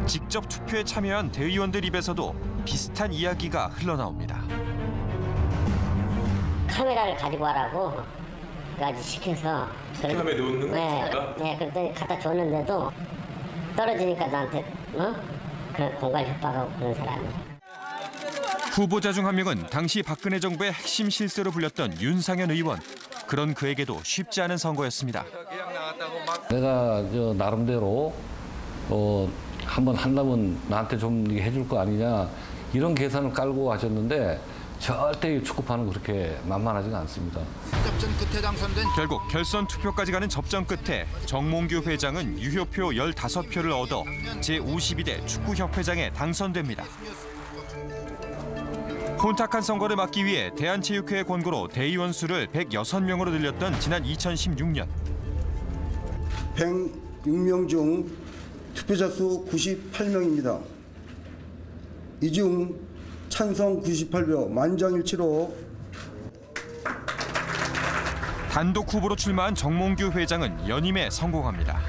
직접 투표에 참여한 대의원들 입에서도 비슷한 이야기가 흘러나옵니다. 카메라를 가지고 와라고 까지 시켜서 카메라에 놓는 거야? 네, 그랬더니 갖다 줬는데도 떨어지니까 나한테 그런 공갈 협박하고 그런 사람이. 후보자 중 한 명은 당시 박근혜 정부의 핵심 실세로 불렸던 윤상현 의원. 그런 그에게도 쉽지 않은 선거였습니다. 내가 나름대로 한번 한다면 나한테 좀 해줄 거 아니냐 이런 계산을 깔고 하셨는데 절대 축구판은 그렇게 만만하지가 않습니다. 접전 끝에 당선된 결국 결선 투표까지 가는 접전 끝에 정몽규 회장은 유효표 15표를 얻어 제52대 축구협회장에 당선됩니다. 혼탁한 선거를 막기 위해 대한체육회의 권고로 대의원 수를 106명으로 늘렸던 지난 2016년. 106명 중 투표자 수 98명입니다. 이 중 찬성 98표, 만장일치로 단독 후보로 출마한 정몽규 회장은 연임에 성공합니다.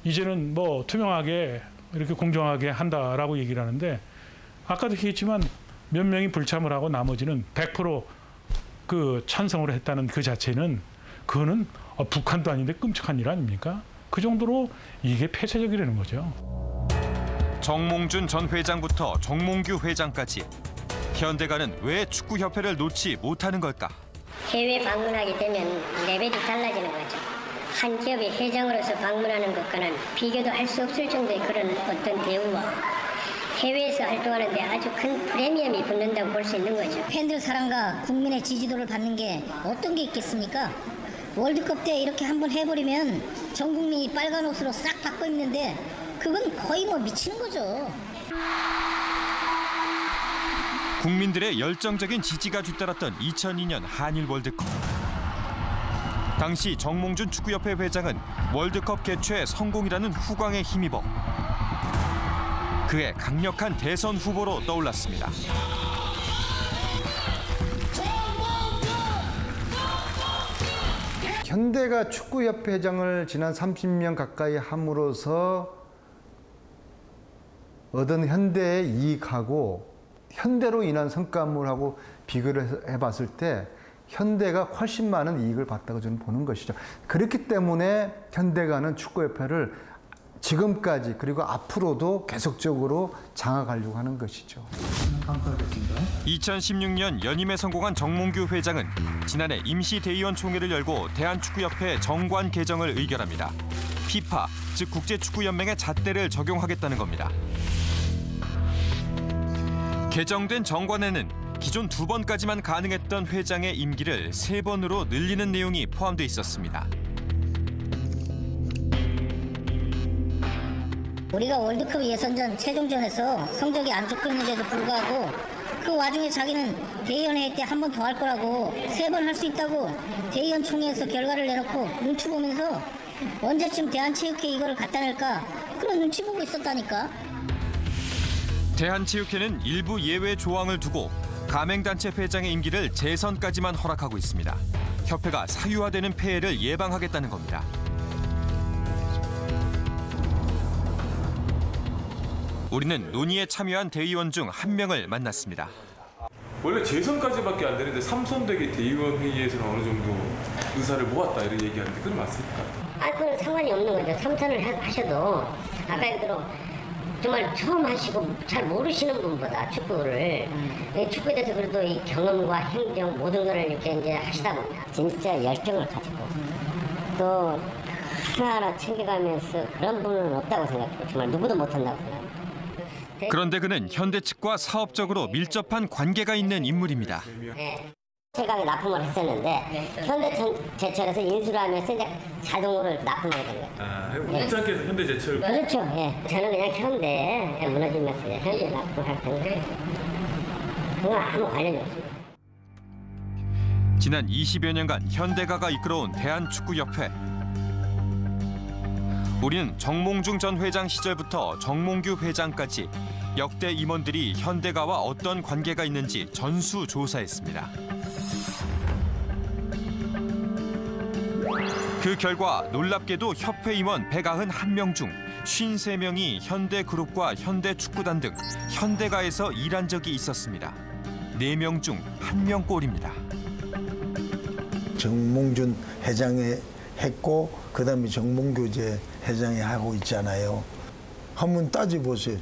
이제는 뭐 투명하게 이렇게 공정하게 한다라고 얘기를 하는데 아까도 얘기했지만 몇 명이 불참을 하고 나머지는 100% 그 찬성으로 했다는 그 자체는 그거는 북한도 아닌데 끔찍한 일 아닙니까? 그 정도로 이게 폐쇄적이라는 거죠. 정몽준 전 회장부터 정몽규 회장까지 현대가는 왜 축구협회를 놓지 못하는 걸까? 해외 방문하게 되면 레벨이 달라지는 거죠. 한 기업의 회장으로서 방문하는 것과는 비교도 할 수 없을 정도의 그런 어떤 대우와 해외에서 활동하는데 아주 큰 프리미엄이 붙는다고 볼 수 있는 거죠. 팬들 사랑과 국민의 지지도를 받는 게 어떤 게 있겠습니까? 월드컵 때 이렇게 한번 해버리면 전 국민이 빨간 옷으로 싹 바꿔 입는데 그건 거의 뭐 미치는 거죠. 국민들의 열정적인 지지가 뒤따랐던 2002년 한일 월드컵. 당시 정몽준 축구협회 회장은 월드컵 개최 성공이라는 후광에 힘입어 그의 강력한 대선 후보로 떠올랐습니다. 현대가 축구협회장을 지난 30년 가까이 함으로써 얻은 현대의 이익하고 현대로 인한 성과물하고 비교를 해봤을 때 현대가 훨씬 많은 이익을 봤다고 저는 보는 것이죠. 그렇기 때문에 현대가는 축구협회를 지금까지 그리고 앞으로도 계속적으로 장악하려고 하는 것이죠. 감사하겠습니다. 2016년 연임에 성공한 정몽규 회장은 지난해 임시 대의원 총회를 열고 대한축구협회 정관 개정을 의결합니다. 피파, 즉 국제축구연맹의 잣대를 적용하겠다는 겁니다. 개정된 정관에는 기존 2번까지만 가능했던 회장의 임기를 3번으로 늘리는 내용이 포함돼 있었습니다. 우리가 월드컵 예선전 최종전에서 성적이 안 좋고 있는데도 불구하고 그 와중에 자기는 대의원회의 때 한 번 더 할 거라고 3번 할 수 있다고 대의원 총회에서 결과를 내놓고 눈치 보면서 언제쯤 대한체육회 이거를 갖다 낼까 그런 눈치 보고 있었다니까. 대한체육회는 일부 예외 조항을 두고 가맹단체 회장의 임기를 재선까지만 허락하고 있습니다. 협회가 사유화되는 폐해를 예방하겠다는 겁니다. 우리는 논의에 참여한 대의원 중 한 명을 만났습니다. 원래 재선까지밖에 안 되는데 3선대기 대의원 회의에서는 어느 정도 의사를 모았다 이런 얘기하는데 그건 맞습니까? 그건 상관이 없는 거죠. 3선을 하셔도 아까 얘기대로 정말 처음 하시고 잘 모르시는 분보다 축구에 대해서 그래도 이 경험과 행정 모든 거를 이렇게 이제 하시다 보면 진짜 열정을 가지고 또 하나하나 챙겨가면서 그런 분은 없다고 생각해요. 정말 누구도 못한다고 생각해요. 그런데 그는 현대 측과 사업적으로 밀접한 관계가 있는 인물입니다. 네. 최강에 납품을 했었는데 현대제철에서 인수를 하면서 이제 자동으로 납품을 하게 된 거예요. 못지않게 현대제철. 그렇죠. 예. 저는 그냥 현대 무너지면서 현대 납품을 할 텐데 그건 아무 관련이 없습니다. 지난 20여 년간 현대가가 이끌어온 대한축구협회. 우리는 정몽중 전 회장 시절부터 정몽규 회장까지 역대 임원들이 현대가와 어떤 관계가 있는지 전수조사했습니다. 그 결과 놀랍게도 협회 임원 191명 중 53명이 현대그룹과 현대축구단 등 현대가에서 일한 적이 있었습니다. 4명 중 1명꼴입니다. 정몽준 회장이 했고 그다음에 정몽규 회장이 하고 있잖아요. 한번 따져보세요.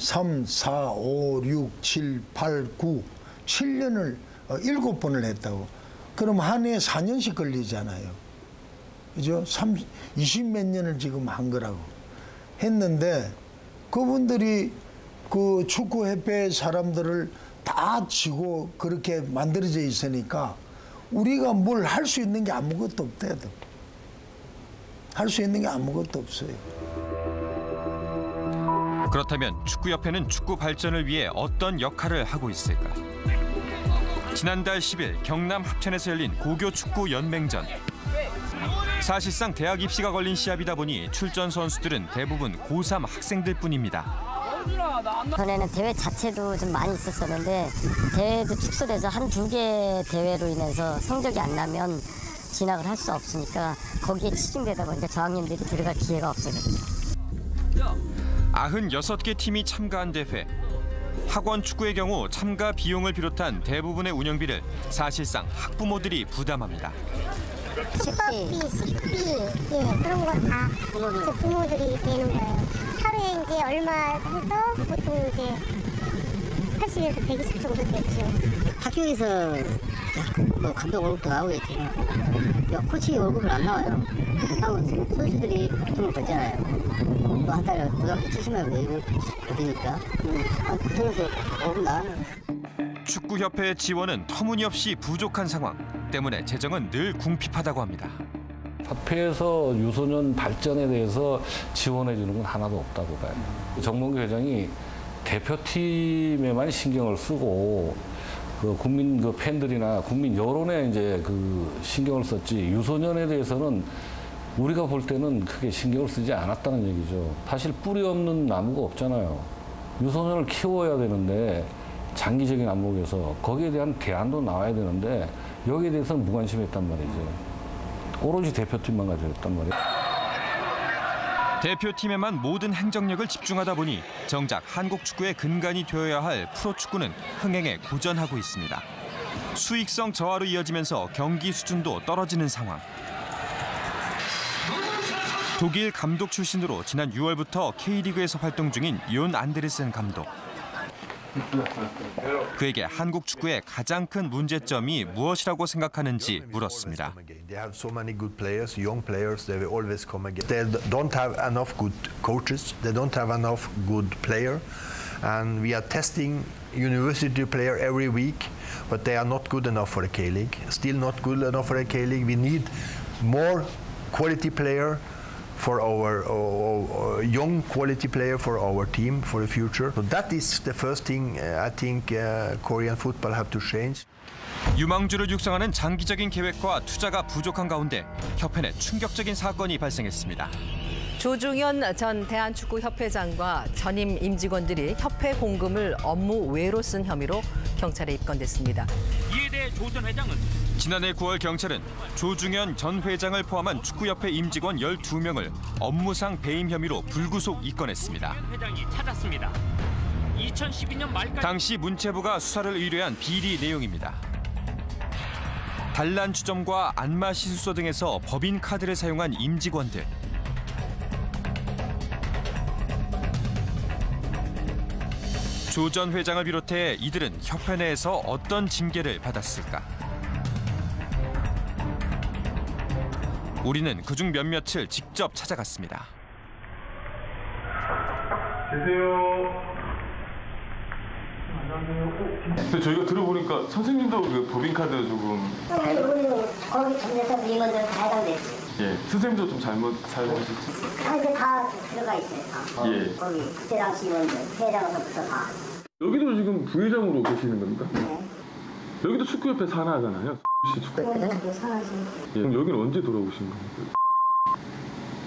3, 4, 5, 6, 7, 8, 9, 7년을 7번을 했다고. 그럼 한 해에 4년씩 걸리잖아요. 그죠? 20몇 년을 지금 한 거라고. 했는데 그분들이 그 축구협회 사람들을 다 지고 그렇게 만들어져 있으니까 우리가 뭘 할 수 있는 게 아무것도 없대도. 할 수 있는 게 아무것도 없어요. 그렇다면 축구협회는 축구 발전을 위해 어떤 역할을 하고 있을까? 지난달 10일 경남 합천에서 열린 고교축구 연맹전. 사실상 대학 입시가 걸린 시합이다 보니 출전 선수들은 대부분 고3 학생들뿐입니다. 전에는 대회 자체도 좀 많이 있었었는데 대회도 축소돼서 한두 개 대회로 인해서 성적이 안 나면 진학을 할 수 없으니까 거기에 치중되다 보니까 저학년들이 들어갈 기회가 없어졌죠. 96개 팀이 참가한 대회. 학원 축구의 경우 참가 비용을 비롯한 대부분의 운영비를 사실상 학부모들이 부담합니다. 집밥비, 식비, 그런 거 다 부모들이 내는 거예요. 하루에 이제 얼마 해서 보통 이제 80에서 120 정도 됐죠. 학교에서 뭐 감독 월급도 나오고 있지. 코치 월급을 안 나와요. 선수들이 보통은 벌잖아요. 뭐 한 달에 고등학교 70만 원 내고 어디니까. 그래서 월급 나와요. 축구협회의 지원은 터무니없이 부족한 상황 때문에 재정은 늘 궁핍하다고 합니다. 협회에서 유소년 발전에 대해서 지원해 주는 건 하나도 없다고 봐요. 정몽규 회장이 대표팀에만 신경을 쓰고 그 국민 그 팬들이나 국민 여론에 이제 그 신경을 썼지 유소년에 대해서는 우리가 볼 때는 크게 신경을 쓰지 않았다는 얘기죠. 사실 뿌리 없는 나무가 없잖아요. 유소년을 키워야 되는데 장기적인 안목에서 거기에 대한 대안도 나와야 되는데 여기에 대해서는 무관심했단 말이죠. 오로지 대표팀만 가지고 했단 말이에요. 대표팀에만 모든 행정력을 집중하다 보니 정작 한국 축구의 근간이 되어야 할 프로축구는 흥행에 고전하고 있습니다. 수익성 저하로 이어지면서 경기 수준도 떨어지는 상황. 독일 감독 출신으로 지난 6월부터 K리그에서 활동 중인 연 안데르센 감독. 그에게 한국 축구의 가장 큰 문제점이 무엇이라고 생각하는지 물었습니다. They have so many good players, young players. They will always come again. They don't have enough good coaches. They don't have enough good player, and we are testing university player every week, but they are not good enough for the K-League. Still not good enough for the K-League. We need more quality player for our young quality player for our team for the future. So that is the first thing I think Korean football have to change. 유망주를 육성하는 장기적인 계획과 투자가 부족한 가운데 협회 내 충격적인 사건이 발생했습니다. 조중현 전 대한축구협회장과 전임 임직원들이 협회 공금을 업무 외로 쓴 혐의로 경찰에 입건됐습니다. 이에 대해 조 전 회장은 지난해 9월 경찰은 조중현 전 회장을 포함한 축구협회 임직원 12명을 업무상 배임 혐의로 불구속 입건했습니다. 회장이 찾았습니다. 2012년 말까지 당시 문체부가 수사를 의뢰한 비리 내용입니다. 단란 주점과 안마 시술소 등에서 법인 카드를 사용한 임직원들. 조 전 회장을 비롯해 이들은 협회 내에서 어떤 징계를 받았을까? 우리는 그중 몇몇을 직접 찾아갔습니다. 계세요. 근데 저희가 들어보니까 선생님도 그 법인카드 조금. 거기 전에서 임원들은 다 해당되지. 예, 선생님도 좀 잘못 사용하셨죠? 이제 다 들어가 있어요. 다. 예. 거기 그때 당시 임원들 회장으로부터 다. 여기도 지금 부회장으로 계시는 겁니까? 네. 여기도 축구협회 산하잖아요. 축구협회 산하지. 예, 그럼 여기는 언제 돌아오신 겁니까?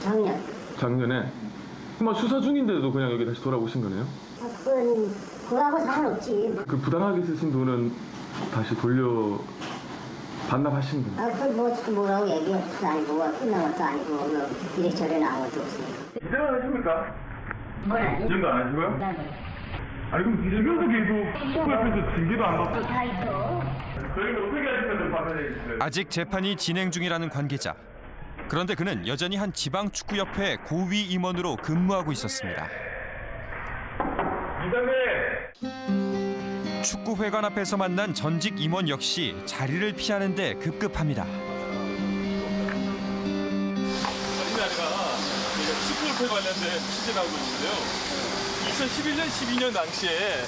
작년. 작년에? 그럼 수사 중인데도 그냥 여기 다시 돌아오신 거네요? 그건 그거하고 상관없지. 그 부당하게 쓰신 돈은 다시 돌려 반납하신 겁니까? 그걸 뭐라고 얘기할 것도 아니고 끝난 것도 아니고 이래저래 나온 것도 없으니까. 이제는 안 하십니까? 뭐야? 이정도 안 하시고요? 아니 그럼 지금도 계속 축구협회에서 징계도 안 받고 다 있어. 저희는 어떻게 하실까 좀 받아내주세요. 아직 재판이 진행 중이라는 관계자. 그런데 그는 여전히 한 지방 축구협회 고위 임원으로 근무하고 있었습니다. 축구회관 앞에서 만난 전직 임원 역시 자리를 피하는 데 급급합니다. 우리나라가 축구협회 관련된 취재를 하고 있는데요. 2011년, 12년 당시에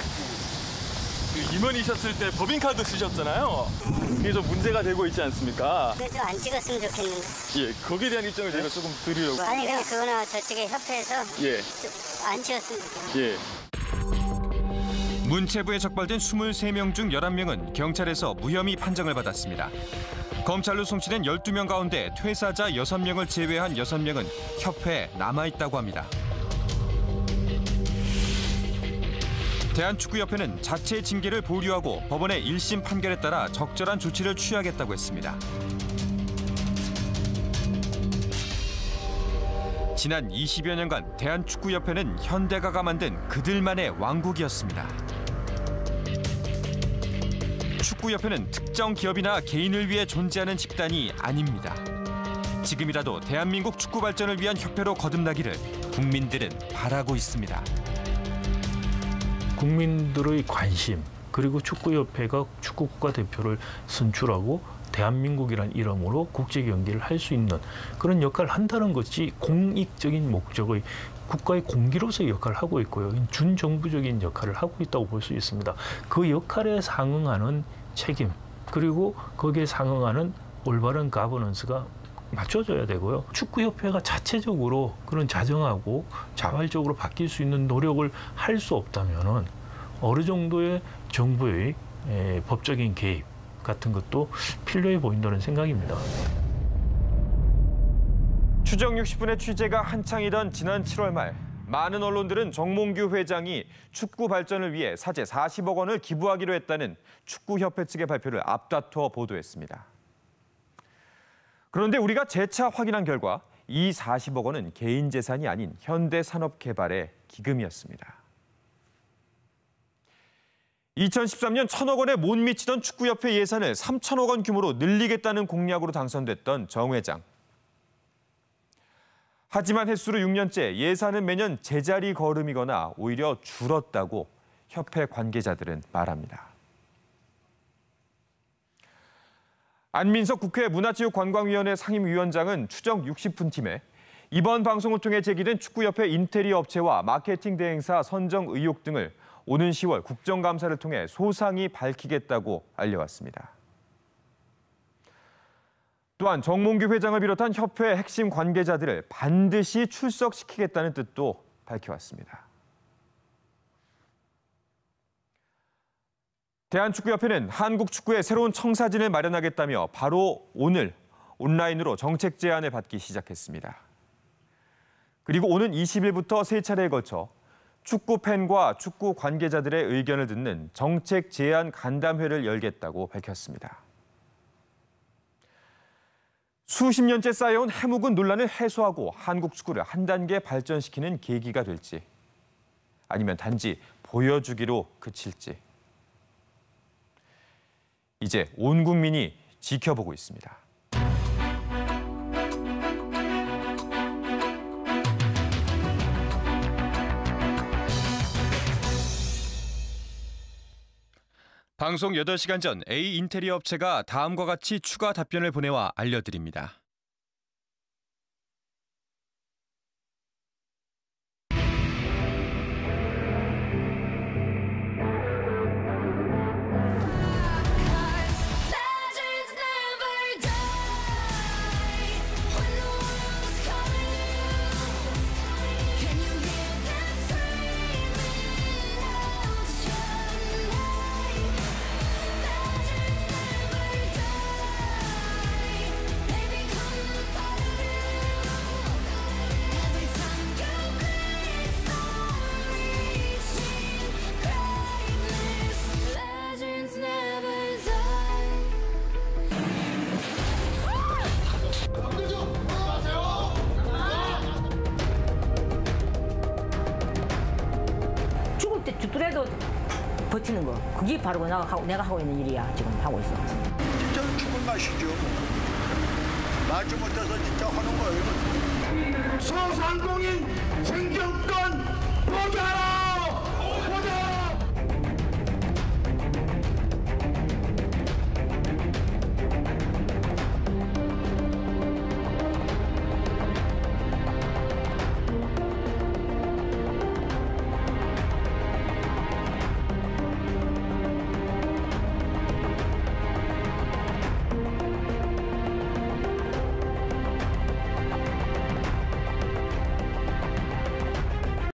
그 임원이셨을 때 법인카드 쓰셨잖아요. 그게 좀 문제가 되고 있지 않습니까? 그거 좀 안 찍었으면 좋겠는데. 예, 거기에 대한 입장을 저희가 조금 드리려고. 아니 그냥 그거나 저쪽에 협회에서 예. 좀 안 찍었으면 좋겠는데. 예. 문체부에 적발된 23명 중 11명은 경찰에서 무혐의 판정을 받았습니다. 검찰로 송치된 12명 가운데 퇴사자 6명을 제외한 6명은 협회에 남아있다고 합니다. 대한축구협회는 자체 징계를 보류하고 법원의 1심 판결에 따라 적절한 조치를 취하겠다고 했습니다. 지난 20여 년간 대한축구협회는 현대가가 만든 그들만의 왕국이었습니다. 축구협회는 특정 기업이나 개인을 위해 존재하는 집단이 아닙니다. 지금이라도 대한민국 축구 발전을 위한 협회로 거듭나기를 국민들은 바라고 있습니다. 국민들의 관심, 그리고 축구협회가 축구 국가대표를 선출하고 대한민국이란 이름으로 국제 경기를 할 수 있는 그런 역할을 한다는 것이 공익적인 목적의 국가의 공기로서의 역할을 하고 있고요. 준정부적인 역할을 하고 있다고 볼 수 있습니다. 그 역할에 상응하는 책임, 그리고 거기에 상응하는 올바른 가버넌스가 맞춰줘야 되고요. 축구협회가 자체적으로 그런 자정하고 자발적으로 바뀔 수 있는 노력을 할 수 없다면은 어느 정도의 정부의 법적인 개입 같은 것도 필요해 보인다는 생각입니다. 추정 60분의 취재가 한창이던 지난 7월 말, 많은 언론들은 정몽규 회장이 축구 발전을 위해 사제 40억 원을 기부하기로 했다는 축구협회 측의 발표를 앞다투어 보도했습니다. 그런데 우리가 재차 확인한 결과 이 40억 원은 개인 재산이 아닌 현대산업개발의 기금이었습니다. 2013년 1,000억 원에 못 미치던 축구협회 예산을 3,000억 원 규모로 늘리겠다는 공약으로 당선됐던 정 회장. 하지만 햇수로 6년째 예산은 매년 제자리 걸음이거나 오히려 줄었다고 협회 관계자들은 말합니다. 안민석 국회 문화체육관광위원회 상임위원장은 추정 60분 팀에 이번 방송을 통해 제기된 축구협회 인테리어 업체와 마케팅 대행사 선정 의혹 등을 오는 10월 국정감사를 통해 소상히 밝히겠다고 알려왔습니다. 또한 정몽규 회장을 비롯한 협회 핵심 관계자들을 반드시 출석시키겠다는 뜻도 밝혀왔습니다. 대한축구협회는 한국 축구의 새로운 청사진을 마련하겠다며 바로 오늘 온라인으로 정책 제안을 받기 시작했습니다. 그리고 오는 20일부터 3차례에 걸쳐 축구 팬과 축구 관계자들의 의견을 듣는 정책 제안 간담회를 열겠다고 밝혔습니다. 수십 년째 쌓여온 해묵은 논란을 해소하고 한국 축구를 한 단계 발전시키는 계기가 될지, 아니면 단지 보여주기로 그칠지. 이제 온 국민이 지켜보고 있습니다. 방송 8시간 전 A 인테리어 업체가 다음과 같이 추가 답변을 보내와 알려드립니다. 죽더라도 버티는 거. 그게 바로 내가 하고 있는 일이야. 지금 하고 있어. 진짜 죽은 맛이죠. 말좀 못해서 진짜 하는 거예요. 소상공인 생존권 포기하라!